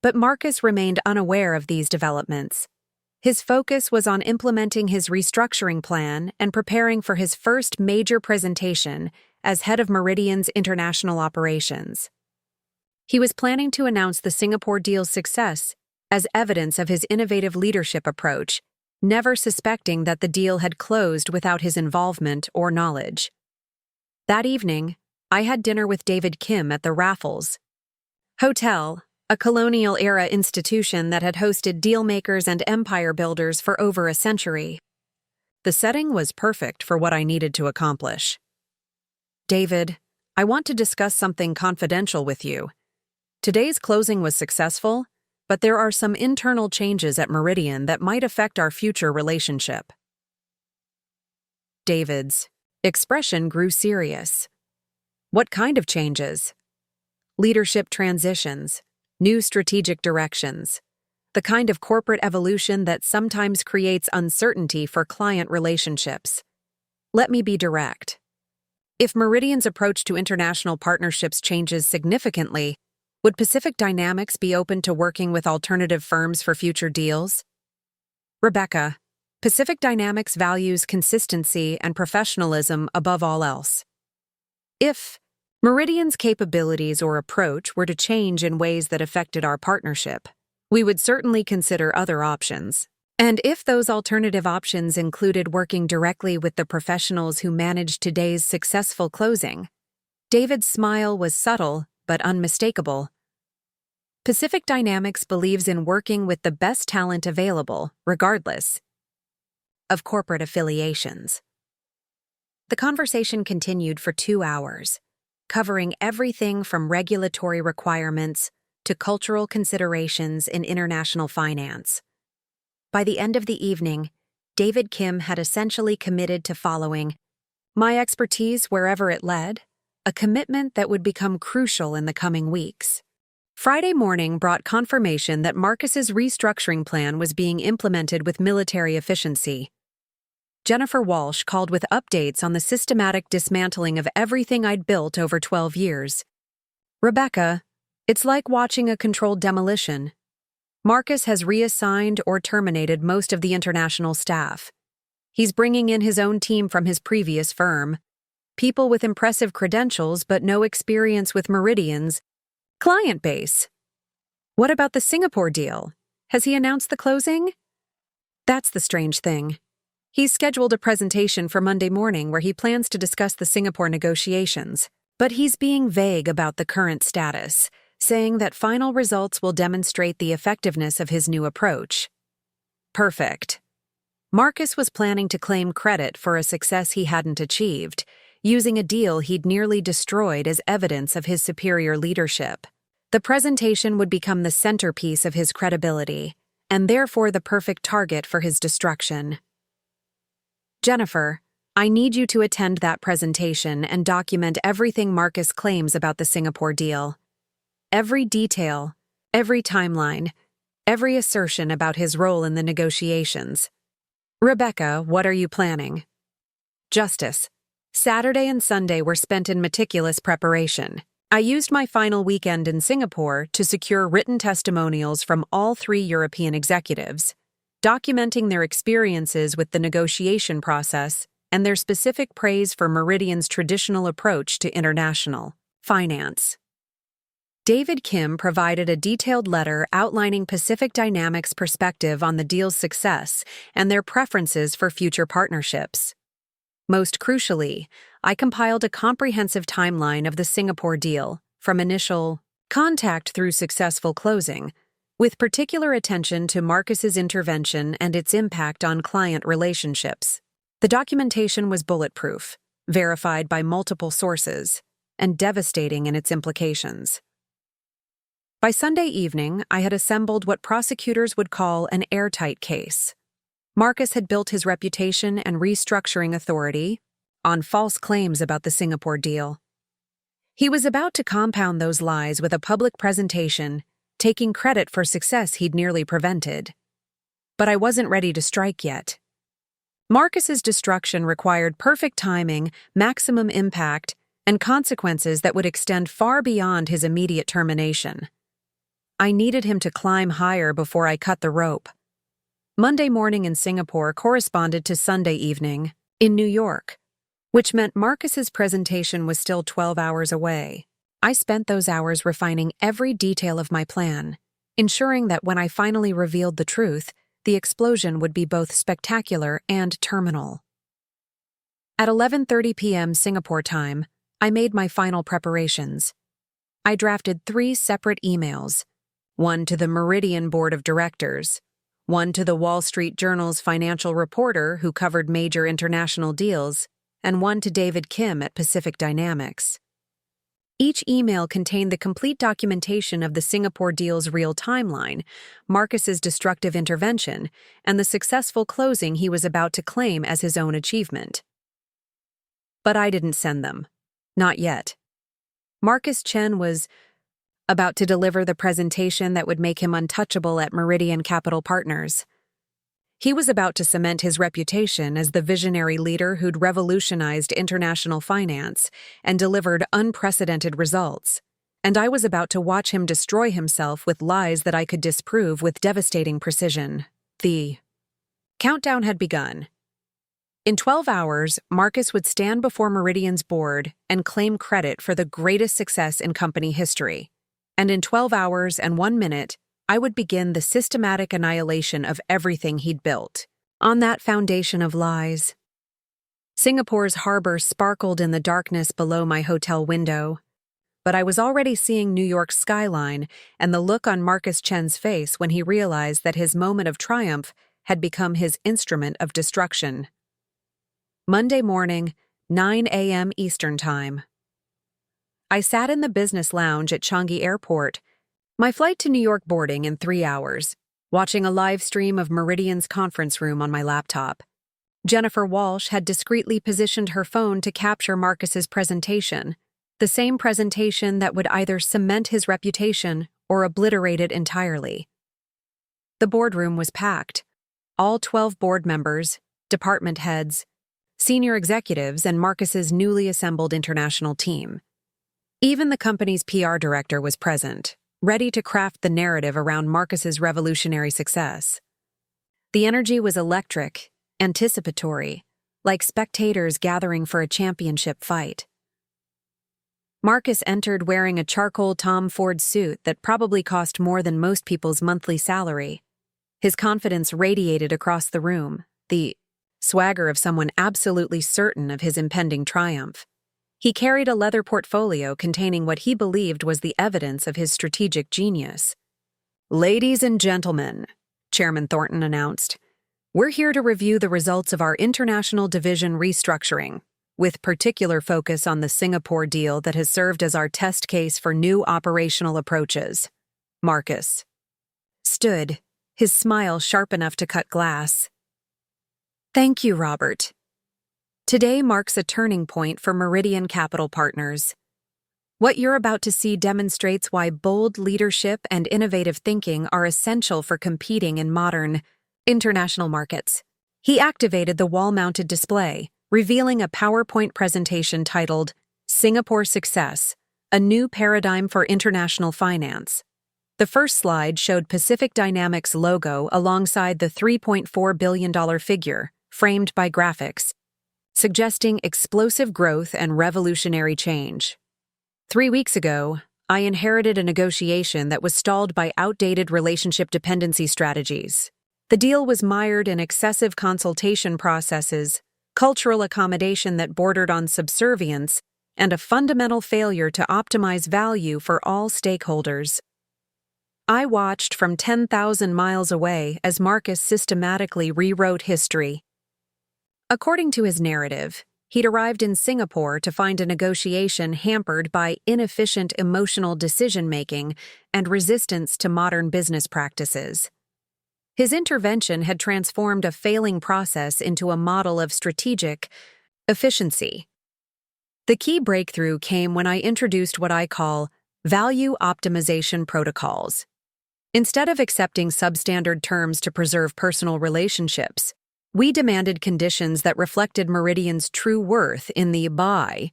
But Marcus remained unaware of these developments. His focus was on implementing his restructuring plan and preparing for his first major presentation as head of Meridian's international operations. He was planning to announce the Singapore deal's success as evidence of his innovative leadership approach, never suspecting that the deal had closed without his involvement or knowledge. That evening, I had dinner with David Kim at the Raffles Hotel, a colonial-era institution that had hosted dealmakers and empire builders for over a century. The setting was perfect for what I needed to accomplish. David, I want to discuss something confidential with you. Today's closing was successful, but there are some internal changes at Meridian that might affect our future relationship. David's expression grew serious. What kind of changes? Leadership transitions, new strategic directions, the kind of corporate evolution that sometimes creates uncertainty for client relationships. Let me be direct. If Meridian's approach to international partnerships changes significantly, would Pacific Dynamics be open to working with alternative firms for future deals? Rebecca, Pacific Dynamics values consistency and professionalism above all else. If Meridian's capabilities or approach were to change in ways that affected our partnership, we would certainly consider other options. And if those alternative options included working directly with the professionals who managed today's successful closing, David's smile was subtle but unmistakable. Pacific Dynamics believes in working with the best talent available, regardless of corporate affiliations. The conversation continued for 2 hours, covering everything from regulatory requirements to cultural considerations in international finance. By the end of the evening, David Kim had essentially committed to following my expertise wherever it led, a commitment that would become crucial in the coming weeks. Friday morning brought confirmation that Marcus's restructuring plan was being implemented with military efficiency. Jennifer Walsh called with updates on the systematic dismantling of everything I'd built over 12 years. Rebecca, it's like watching a controlled demolition. Marcus has reassigned or terminated most of the international staff. He's bringing in his own team from his previous firm, people with impressive credentials but no experience with Meridian's client base. What about the Singapore deal? Has he announced the closing? That's the strange thing. He's scheduled a presentation for Monday morning where he plans to discuss the Singapore negotiations, but he's being vague about the current status, saying that final results will demonstrate the effectiveness of his new approach. Perfect. Marcus was planning to claim credit for a success he hadn't achieved, using a deal he'd nearly destroyed as evidence of his superior leadership. The presentation would become the centerpiece of his credibility, and therefore the perfect target for his destruction. Jennifer, I need you to attend that presentation and document everything Marcus claims about the Singapore deal. Every detail, every timeline, every assertion about his role in the negotiations. Rebecca, what are you planning? Justice. Saturday and Sunday were spent in meticulous preparation. I used my final weekend in Singapore to secure written testimonials from all 3 European executives, documenting their experiences with the negotiation process and their specific praise for Meridian's traditional approach to international finance. David Kim provided a detailed letter outlining Pacific Dynamics' perspective on the deal's success and their preferences for future partnerships. Most crucially, I compiled a comprehensive timeline of the Singapore deal, from initial contact through successful closing, with particular attention to Marcus's intervention and its impact on client relationships. The documentation was bulletproof, verified by multiple sources, and devastating in its implications. By Sunday evening, I had assembled what prosecutors would call an airtight case. Marcus had built his reputation and restructuring authority on false claims about the Singapore deal. He was about to compound those lies with a public presentation, taking credit for success he'd nearly prevented. But I wasn't ready to strike yet. Marcus's destruction required perfect timing, maximum impact, and consequences that would extend far beyond his immediate termination. I needed him to climb higher before I cut the rope. Monday morning in Singapore corresponded to Sunday evening in New York, which meant Marcus's presentation was still 12 hours away. I spent those hours refining every detail of my plan, ensuring that when I finally revealed the truth, the explosion would be both spectacular and terminal. At 11:30 p.m. Singapore time, I made my final preparations. I drafted 3 separate emails, one to the Meridian Board of Directors, one to the Wall Street Journal's financial reporter who covered major international deals, and one to David Kim at Pacific Dynamics. Each email contained the complete documentation of the Singapore deal's real timeline, Marcus's destructive intervention, and the successful closing he was about to claim as his own achievement. But I didn't send them. Not yet. Marcus Chen was about to deliver the presentation that would make him untouchable at Meridian Capital Partners. He was about to cement his reputation as the visionary leader who'd revolutionized international finance and delivered unprecedented results, and I was about to watch him destroy himself with lies that I could disprove with devastating precision. The countdown had begun. In 12 hours, Marcus would stand before Meridian's board and claim credit for the greatest success in company history. And in 12 hours and 1 minute, I would begin the systematic annihilation of everything he'd built. On that foundation of lies. Singapore's harbor sparkled in the darkness below my hotel window, but I was already seeing New York's skyline and the look on Marcus Chen's face when he realized that his moment of triumph had become his instrument of destruction. Monday morning, 9 a.m. Eastern Time. I sat in the business lounge at Changi Airport, my flight to New York boarding in 3 hours, watching a live stream of Meridian's conference room on my laptop. Jennifer Walsh had discreetly positioned her phone to capture Marcus's presentation, the same presentation that would either cement his reputation or obliterate it entirely. The boardroom was packed. All 12 board members, department heads, senior executives, and Marcus's newly assembled international team. Even the company's PR director was present, ready to craft the narrative around Marcus's revolutionary success. The energy was electric, anticipatory, like spectators gathering for a championship fight. Marcus entered wearing a charcoal Tom Ford suit that probably cost more than most people's monthly salary. His confidence radiated across the room, the swagger of someone absolutely certain of his impending triumph. He carried a leather portfolio containing what he believed was the evidence of his strategic genius. "Ladies and gentlemen," Chairman Thornton announced, "we're here to review the results of our international division restructuring, with particular focus on the Singapore deal that has served as our test case for new operational approaches." Marcus stood, his smile sharp enough to cut glass. "Thank you, Robert. Today marks a turning point for Meridian Capital Partners. What you're about to see demonstrates why bold leadership and innovative thinking are essential for competing in modern, international markets." He activated the wall-mounted display, revealing a PowerPoint presentation titled "Singapore Success, a New Paradigm for International Finance." The first slide showed Pacific Dynamics' logo alongside the $3.4 billion figure, framed by graphics, suggesting explosive growth and revolutionary change. 3 weeks ago, I inherited a negotiation that was stalled by outdated relationship dependency strategies. The deal was mired in excessive consultation processes, cultural accommodation that bordered on subservience, and a fundamental failure to optimize value for all stakeholders. I watched from 10,000 miles away as Marcus systematically rewrote history. According to his narrative, he'd arrived in Singapore to find a negotiation hampered by inefficient emotional decision-making and resistance to modern business practices. His intervention had transformed a failing process into a model of strategic efficiency. The key breakthrough came when I introduced what I call value optimization protocols. Instead of accepting substandard terms to preserve personal relationships, we demanded conditions that reflected Meridian's true worth in the buy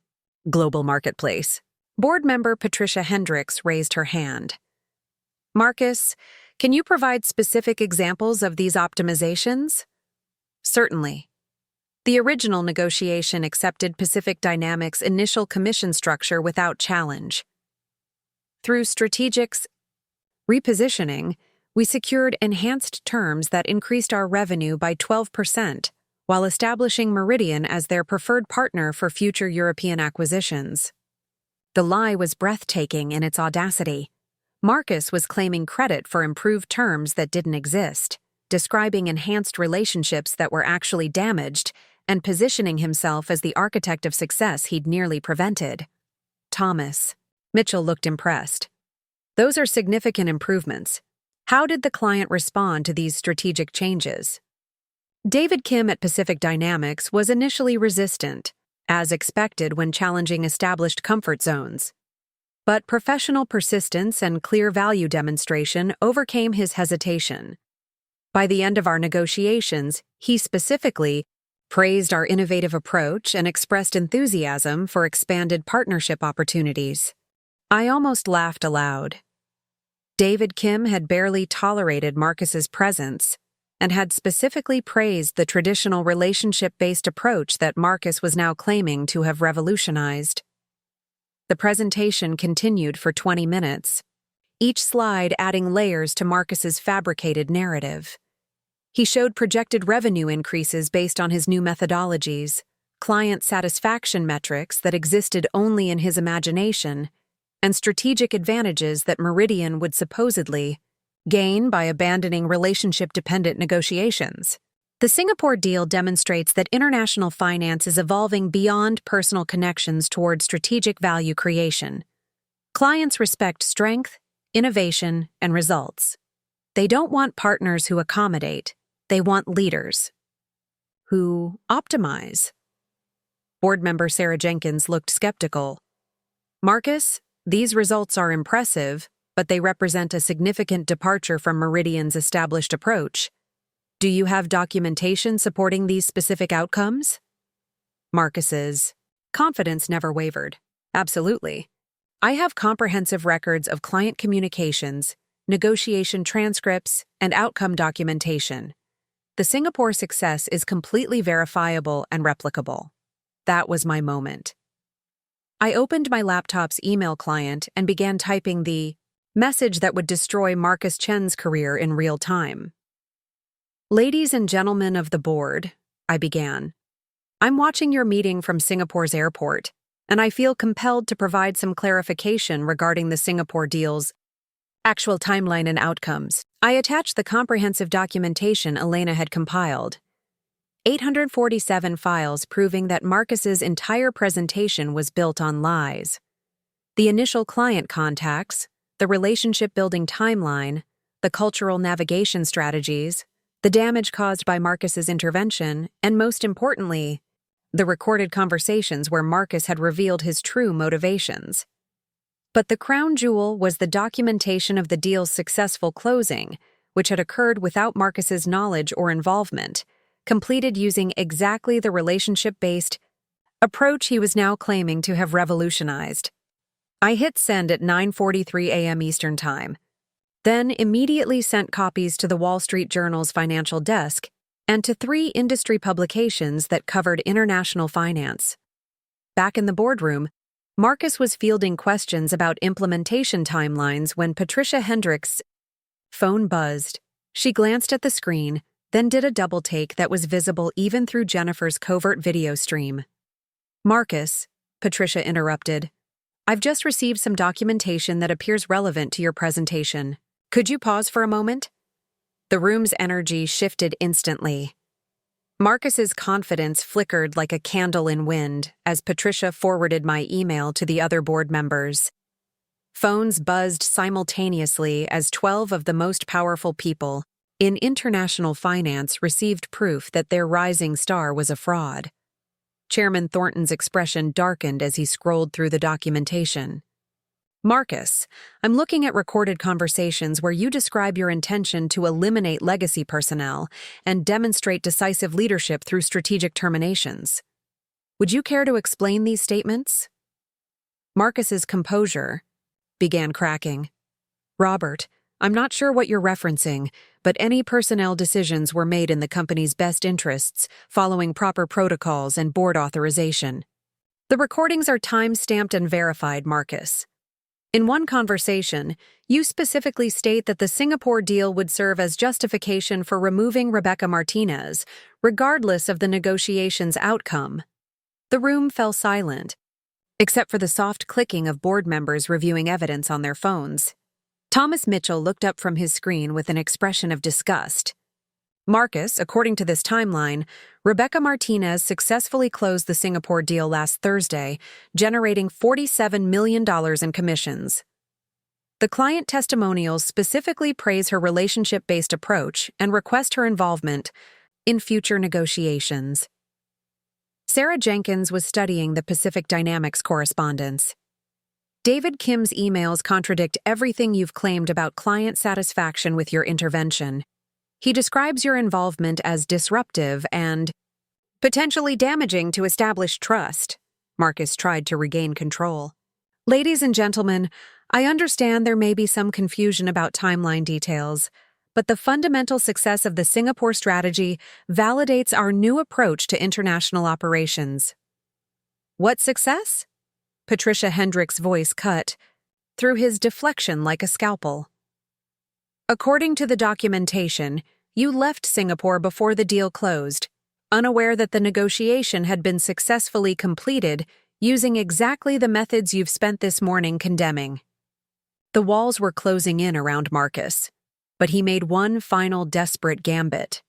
global marketplace. Board member Patricia Hendricks raised her hand. "Marcus, can you provide specific examples of these optimizations?" "Certainly. The original negotiation accepted Pacific Dynamics' initial commission structure without challenge. Through strategic repositioning, we secured enhanced terms that increased our revenue by 12%, while establishing Meridian as their preferred partner for future European acquisitions." The lie was breathtaking in its audacity. Marcus was claiming credit for improved terms that didn't exist, describing enhanced relationships that were actually damaged, and positioning himself as the architect of success he'd nearly prevented. Thomas. Mitchell looked impressed. Those are significant improvements. How did the client respond to these strategic changes? David Kim at Pacific Dynamics was initially resistant, as expected when challenging established comfort zones. But professional persistence and clear value demonstration overcame his hesitation. By the end of our negotiations, he specifically praised our innovative approach and expressed enthusiasm for expanded partnership opportunities. I almost laughed aloud. David Kim had barely tolerated Marcus's presence and had specifically praised the traditional relationship-based approach that Marcus was now claiming to have revolutionized. The presentation continued for 20 minutes, each slide adding layers to Marcus's fabricated narrative. He showed projected revenue increases based on his new methodologies, client satisfaction metrics that existed only in his imagination, and strategic advantages that Meridian would supposedly gain by abandoning relationship-dependent negotiations. The Singapore deal demonstrates that international finance is evolving beyond personal connections toward strategic value creation. Clients respect strength, innovation, and results. They don't want partners who accommodate, they want leaders who optimize. Board member Sarah Jenkins looked skeptical. Marcus, these results are impressive, but they represent a significant departure from Meridian's established approach. Do you have documentation supporting these specific outcomes? Marcus's confidence never wavered. Absolutely. I have comprehensive records of client communications, negotiation transcripts, and outcome documentation. The Singapore success is completely verifiable and replicable. That was my moment. I opened my laptop's email client and began typing the message that would destroy Marcus Chen's career in real time. Ladies and gentlemen of the board, I began. I'm watching your meeting from Singapore's airport, and I feel compelled to provide some clarification regarding the Singapore deal's actual timeline and outcomes. I attached the comprehensive documentation Elena had compiled. 847 files proving that Marcus's entire presentation was built on lies. The initial client contacts, the relationship-building timeline, the cultural navigation strategies, the damage caused by Marcus's intervention, and most importantly, the recorded conversations where Marcus had revealed his true motivations. But the crown jewel was the documentation of the deal's successful closing, which had occurred without Marcus's knowledge or involvement, completed using exactly the relationship-based approach he was now claiming to have revolutionized. I hit send at 9:43 a.m. Eastern Time, then immediately sent copies to the Wall Street Journal's financial desk and to 3 industry publications that covered international finance. Back in the boardroom, Marcus was fielding questions about implementation timelines when Patricia Hendricks' phone buzzed. She glanced at the screen, then did a double-take that was visible even through Jennifer's covert video stream. Marcus, Patricia interrupted, I've just received some documentation that appears relevant to your presentation. Could you pause for a moment? The room's energy shifted instantly. Marcus's confidence flickered like a candle in wind as Patricia forwarded my email to the other board members. Phones buzzed simultaneously as 12 of the most powerful people in international finance received proof that their rising star was a fraud. Chairman Thornton's expression darkened as he scrolled through the documentation. Marcus, I'm looking at recorded conversations where you describe your intention to eliminate legacy personnel and demonstrate decisive leadership through strategic terminations. Would you care to explain these statements? Marcus's composure began cracking. Robert, I'm not sure what you're referencing, but any personnel decisions were made in the company's best interests, following proper protocols and board authorization. The recordings are time-stamped and verified, Marcus. In one conversation, you specifically state that the Singapore deal would serve as justification for removing Rebecca Martinez, regardless of the negotiation's outcome. The room fell silent. except for the soft clicking of board members reviewing evidence on their phones. Thomas Mitchell looked up from his screen with an expression of disgust. Marcus, according to this timeline, Rebecca Martinez successfully closed the Singapore deal last Thursday, generating $47 million in commissions. The client testimonials specifically praise her relationship-based approach and request her involvement in future negotiations. Sarah Jenkins was studying the Pacific Dynamics correspondence. David Kim's emails contradict everything you've claimed about client satisfaction with your intervention. He describes your involvement as disruptive and potentially damaging to established trust. Marcus tried to regain control. Ladies and gentlemen, I understand there may be some confusion about timeline details, but the fundamental success of the Singapore strategy validates our new approach to international operations. What success? Patricia Hendricks' voice cut through his deflection like a scalpel. According to the documentation, you left Singapore before the deal closed, unaware that the negotiation had been successfully completed using exactly the methods you've spent this morning condemning. The walls were closing in around Marcus, but he made one final desperate gambit.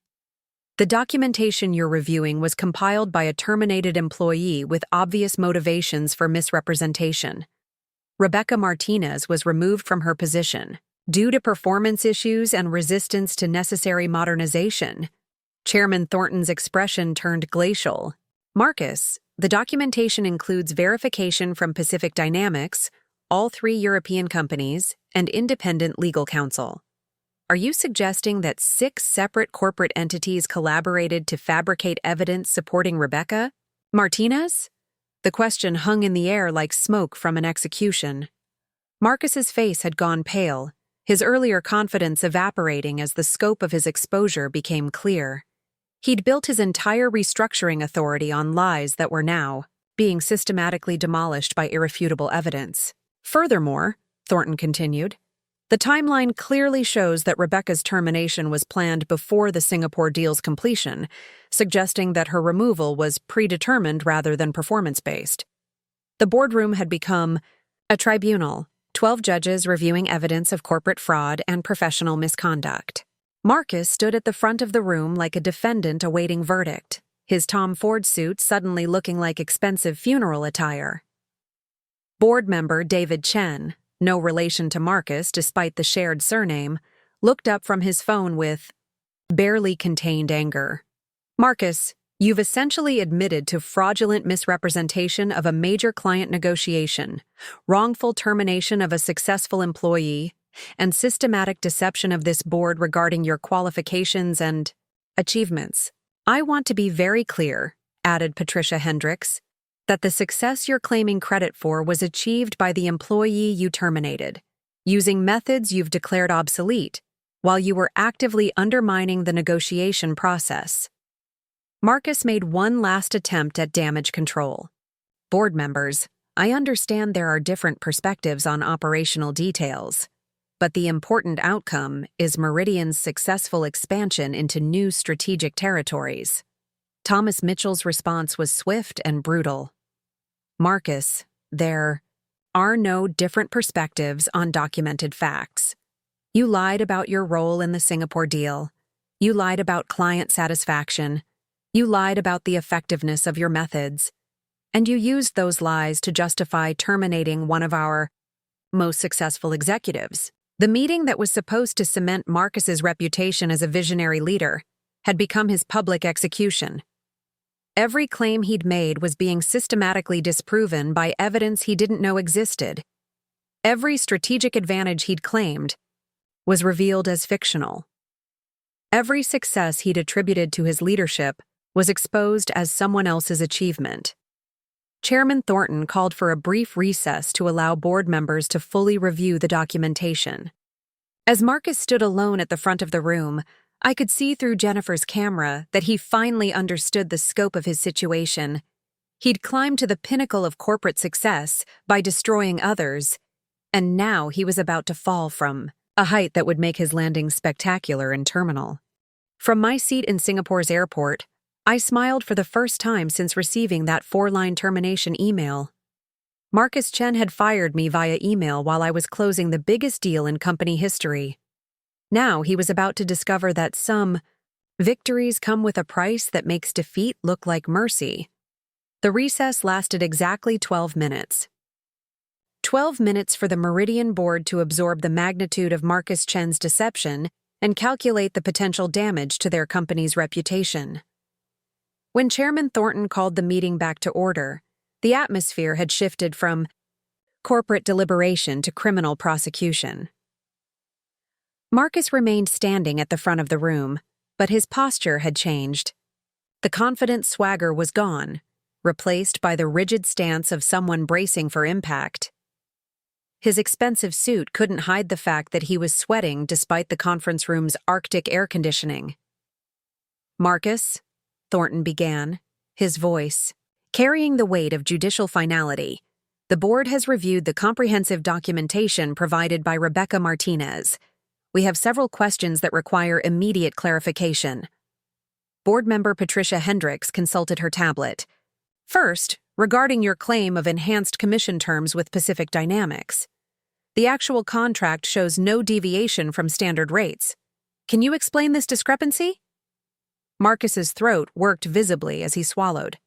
The documentation you're reviewing was compiled by a terminated employee with obvious motivations for misrepresentation. Rebecca Martinez was removed from her position due to performance issues and resistance to necessary modernization. Chairman Thornton's expression turned glacial. Marcus, the documentation includes verification from Pacific Dynamics, all 3 European companies, and independent legal counsel. Are you suggesting that 6 separate corporate entities collaborated to fabricate evidence supporting Rebecca Martinez? The question hung in the air like smoke from an execution. Marcus's face had gone pale, his earlier confidence evaporating as the scope of his exposure became clear. He'd built his entire restructuring authority on lies that were now being systematically demolished by irrefutable evidence. Furthermore, Thornton continued, the timeline clearly shows that Rebecca's termination was planned before the Singapore deal's completion, suggesting that her removal was predetermined rather than performance-based. The boardroom had become a tribunal, 12 judges reviewing evidence of corporate fraud and professional misconduct. Marcus stood at the front of the room like a defendant awaiting verdict, his Tom Ford suit suddenly looking like expensive funeral attire. Board member David Chen, no relation to Marcus despite the shared surname, looked up from his phone with barely contained anger. Marcus, you've essentially admitted to fraudulent misrepresentation of a major client negotiation, wrongful termination of a successful employee, and systematic deception of this board regarding your qualifications and achievements. I want to be very clear, added Patricia Hendricks, that the success you're claiming credit for was achieved by the employee you terminated, using methods you've declared obsolete, while you were actively undermining the negotiation process. Marcus made one last attempt at damage control. Board members, I understand there are different perspectives on operational details, but the important outcome is Meridian's successful expansion into new strategic territories. Thomas Mitchell's response was swift and brutal. Marcus, there are no different perspectives on documented facts. You lied about your role in the Singapore deal. You lied about client satisfaction. You lied about the effectiveness of your methods. And you used those lies to justify terminating one of our most successful executives. The meeting that was supposed to cement Marcus's reputation as a visionary leader had become his public execution. Every claim he'd made was being systematically disproven by evidence he didn't know existed. Every strategic advantage he'd claimed was revealed as fictional. Every success he'd attributed to his leadership was exposed as someone else's achievement. Chairman Thornton called for a brief recess to allow board members to fully review the documentation. As Marcus stood alone at the front of the room, I could see through Jennifer's camera that he finally understood the scope of his situation. He'd climbed to the pinnacle of corporate success by destroying others, and now he was about to fall from a height that would make his landing spectacular and terminal. From my seat in Singapore's airport, I smiled for the first time since receiving that 4-line termination email. Marcus Chen had fired me via email while I was closing the biggest deal in company history. Now he was about to discover that some victories come with a price that makes defeat look like mercy. The recess lasted exactly 12 minutes. 12 minutes for the Meridian board to absorb the magnitude of Marcus Chen's deception and calculate the potential damage to their company's reputation. When Chairman Thornton called the meeting back to order, the atmosphere had shifted from corporate deliberation to criminal prosecution. Marcus remained standing at the front of the room, but his posture had changed. The confident swagger was gone, replaced by the rigid stance of someone bracing for impact. His expensive suit couldn't hide the fact that he was sweating despite the conference room's Arctic air conditioning. "Marcus," Thornton began, his voice carrying the weight of judicial finality, "the board has reviewed the comprehensive documentation provided by Rebecca Martinez. We have several questions that require immediate clarification." Board member Patricia Hendricks consulted her tablet. "First, regarding your claim of enhanced commission terms with Pacific Dynamics. The actual contract shows no deviation from standard rates. Can you explain this discrepancy?" Marcus's throat worked visibly as he swallowed.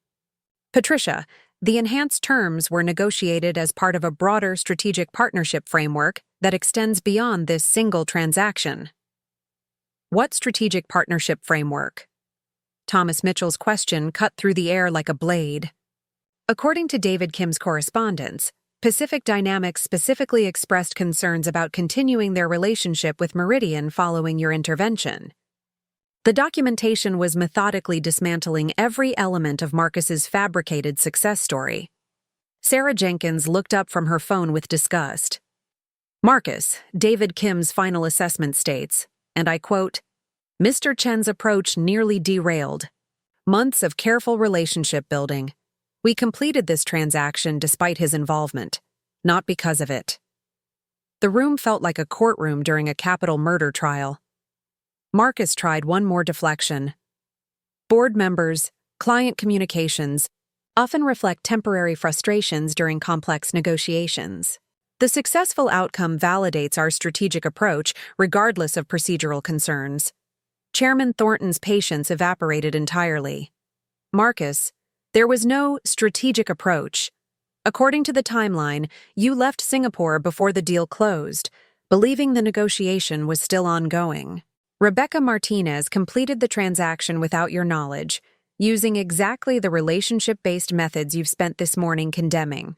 "Patricia, the enhanced terms were negotiated as part of a broader strategic partnership framework that extends beyond this single transaction." "What strategic partnership framework?" Thomas Mitchell's question cut through the air like a blade. According to David Kim's correspondence, Pacific Dynamics specifically expressed concerns about continuing their relationship with Meridian following your intervention. The documentation was methodically dismantling every element of Marcus's fabricated success story. Sarah Jenkins looked up from her phone with disgust. "Marcus, David Kim's final assessment states, and I quote, Mr. Chen's approach nearly derailed. Months of careful relationship building. We completed this transaction despite his involvement, not because of it." The room felt like a courtroom during a capital murder trial. Marcus tried one more deflection. "Board members, client communications, often reflect temporary frustrations during complex negotiations. The successful outcome validates our strategic approach regardless of procedural concerns." Chairman Thornton's patience evaporated entirely. "Marcus, there was no strategic approach. According to the timeline, you left Singapore before the deal closed, believing the negotiation was still ongoing. Rebecca Martinez completed the transaction without your knowledge, using exactly the relationship-based methods you've spent this morning condemning."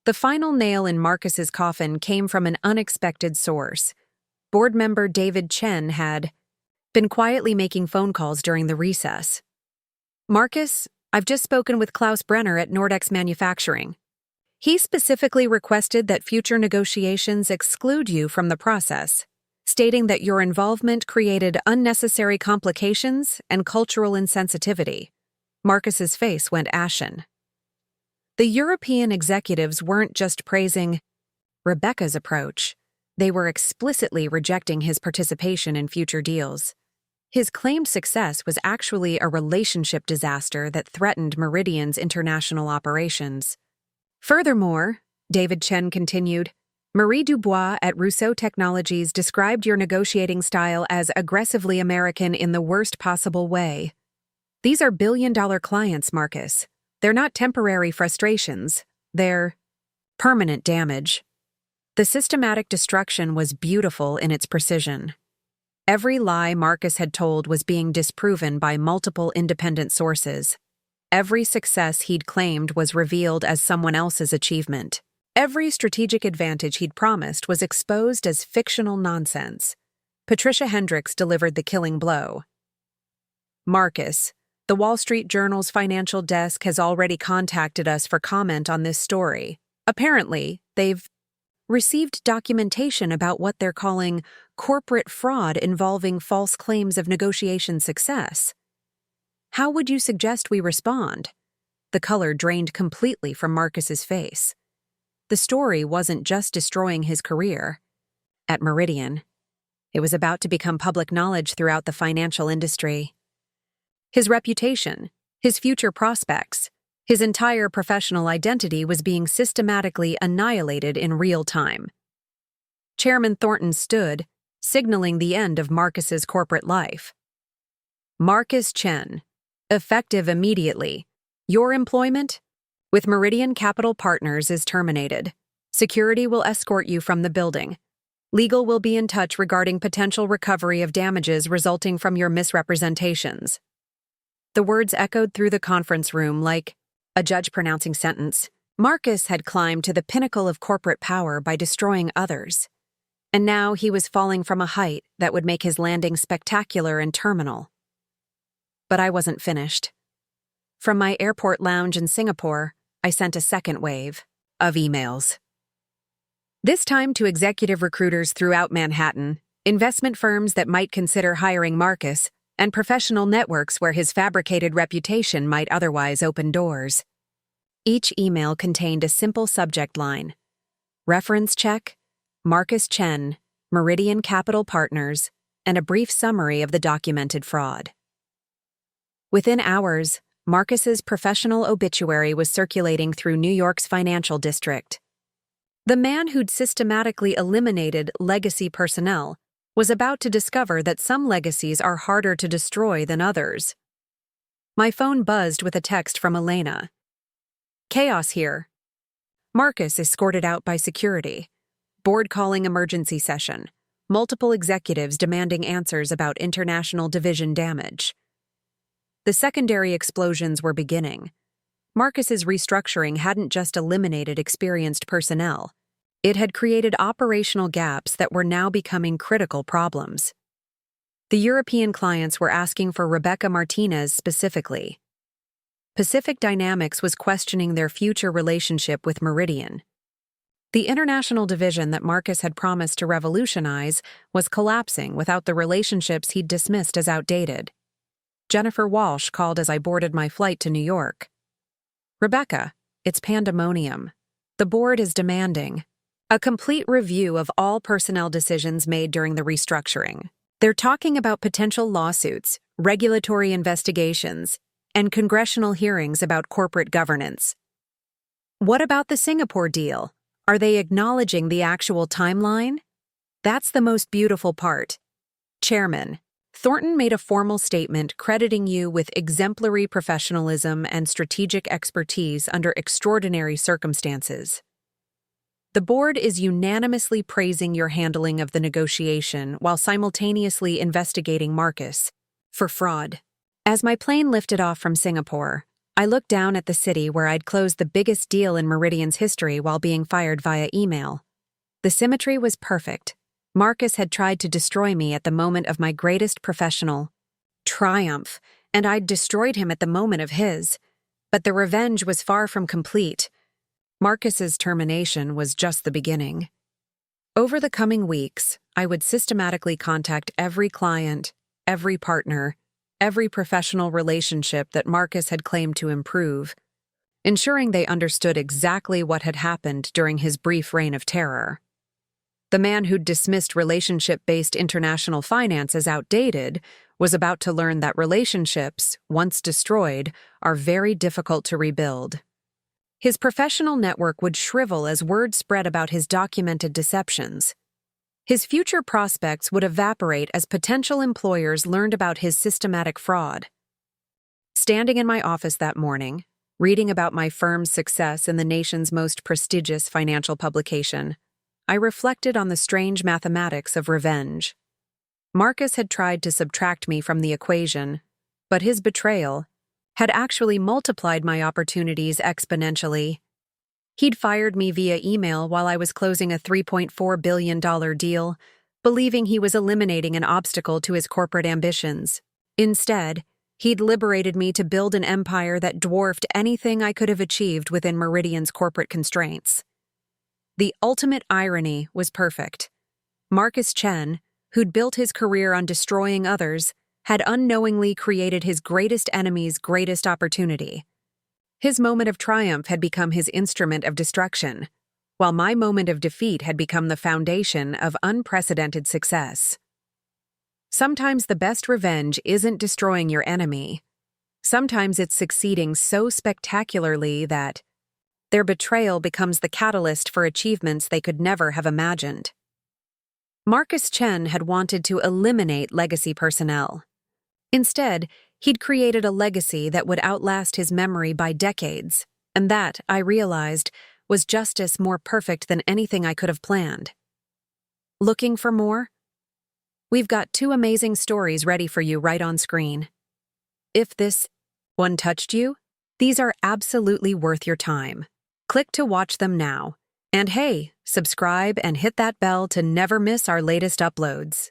The final nail in Marcus's coffin came from an unexpected source. Board member David Chen had been quietly making phone calls during the recess. "Marcus, I've just spoken with Klaus Brenner at Nordex Manufacturing. He specifically requested that future negotiations exclude you from the process, stating that your involvement created unnecessary complications and cultural insensitivity." Marcus's face went ashen. The European executives weren't just praising Rebecca's approach, they were explicitly rejecting his participation in future deals. His claimed success was actually a relationship disaster that threatened Meridian's international operations. "Furthermore," David Chen continued, "Marie Dubois at Rousseau Technologies described your negotiating style as aggressively American in the worst possible way. These are billion-dollar clients, Marcus. They're not temporary frustrations. They're permanent damage." The systematic destruction was beautiful in its precision. Every lie Marcus had told was being disproven by multiple independent sources. Every success he'd claimed was revealed as someone else's achievement. Every strategic advantage he'd promised was exposed as fictional nonsense. Patricia Hendricks delivered the killing blow. "Marcus, the Wall Street Journal's financial desk has already contacted us for comment on this story. Apparently, they've received documentation about what they're calling corporate fraud involving false claims of negotiation success. How would you suggest we respond?" The color drained completely from Marcus's face. The story wasn't just destroying his career at Meridian. It was about to become public knowledge throughout the financial industry. His reputation, his future prospects, His entire professional identity was being systematically annihilated in real time. Chairman Thornton stood, signaling the end of Marcus's corporate life. Marcus Chen, effective immediately. Your employment with Meridian Capital Partners is terminated. Security will escort you from the building. Legal will be in touch regarding potential recovery of damages resulting from your misrepresentations. The words echoed through the conference room like a judge pronouncing sentence. Marcus had climbed to the pinnacle of corporate power by destroying others, and now he was falling from a height that would make his landing spectacular and terminal. But I wasn't finished. From my airport lounge in Singapore, I sent a second wave of emails. This time to executive recruiters throughout Manhattan, investment firms that might consider hiring Marcus, and professional networks where his fabricated reputation might otherwise open doors. Each email contained a simple subject line: reference check, Marcus Chen, Meridian Capital Partners, and a brief summary of the documented fraud. Within hours, Marcus's professional obituary was circulating through New York's financial district. The man who'd systematically eliminated legacy personnel was about to discover that some legacies are harder to destroy than others. My phone buzzed with a text from Elena. Chaos here. Marcus escorted out by security. Board calling emergency session. Multiple executives demanding answers about international division damage. The secondary explosions were beginning. Marcus's restructuring hadn't just eliminated experienced personnel. It had created operational gaps that were now becoming critical problems. The European clients were asking for Rebecca Martinez specifically. Pacific Dynamics was questioning their future relationship with Meridian. The international division that Marcus had promised to revolutionize was collapsing without the relationships he'd dismissed as outdated. Jennifer Walsh called as I boarded my flight to New York. Rebecca, it's pandemonium. The board is demanding a complete review of all personnel decisions made during the restructuring. They're talking about potential lawsuits, regulatory investigations, and congressional hearings about corporate governance. What about the Singapore deal? Are they acknowledging the actual timeline? That's the most beautiful part. Chairman, Thornton made a formal statement crediting you with exemplary professionalism and strategic expertise under extraordinary circumstances. The board is unanimously praising your handling of the negotiation while simultaneously investigating Marcus for fraud. As my plane lifted off from Singapore, I looked down at the city where I'd closed the biggest deal in Meridian's history while being fired via email. The symmetry was perfect. Marcus had tried to destroy me at the moment of my greatest professional triumph, and I'd destroyed him at the moment of his. But the revenge was far from complete. Marcus's termination was just the beginning. Over the coming weeks, I would systematically contact every client, every partner, every professional relationship that Marcus had claimed to improve, ensuring they understood exactly what had happened during his brief reign of terror. The man who'd dismissed relationship-based international finance as outdated was about to learn that relationships, once destroyed, are very difficult to rebuild. His professional network would shrivel as word spread about his documented deceptions. His future prospects would evaporate as potential employers learned about his systematic fraud. Standing in my office that morning, reading about my firm's success in the nation's most prestigious financial publication, I reflected on the strange mathematics of revenge. Marcus had tried to subtract me from the equation, but his betrayal had actually multiplied my opportunities exponentially. He'd fired me via email while I was closing a $3.4 billion deal, believing he was eliminating an obstacle to his corporate ambitions. Instead, he'd liberated me to build an empire that dwarfed anything I could have achieved within Meridian's corporate constraints. The ultimate irony was perfect. Marcus Chen, who'd built his career on destroying others, had unknowingly created his greatest enemy's greatest opportunity. His moment of triumph had become his instrument of destruction, while my moment of defeat had become the foundation of unprecedented success. Sometimes the best revenge isn't destroying your enemy. Sometimes it's succeeding so spectacularly that their betrayal becomes the catalyst for achievements they could never have imagined. Marcus Chen had wanted to eliminate legacy personnel. Instead, he'd created a legacy that would outlast his memory by decades, and that, I realized, was justice more perfect than anything I could have planned. Looking for more? We've got 2 amazing stories ready for you right on screen. If this one touched you, these are absolutely worth your time. Click to watch them now. And hey, subscribe and hit that bell to never miss our latest uploads.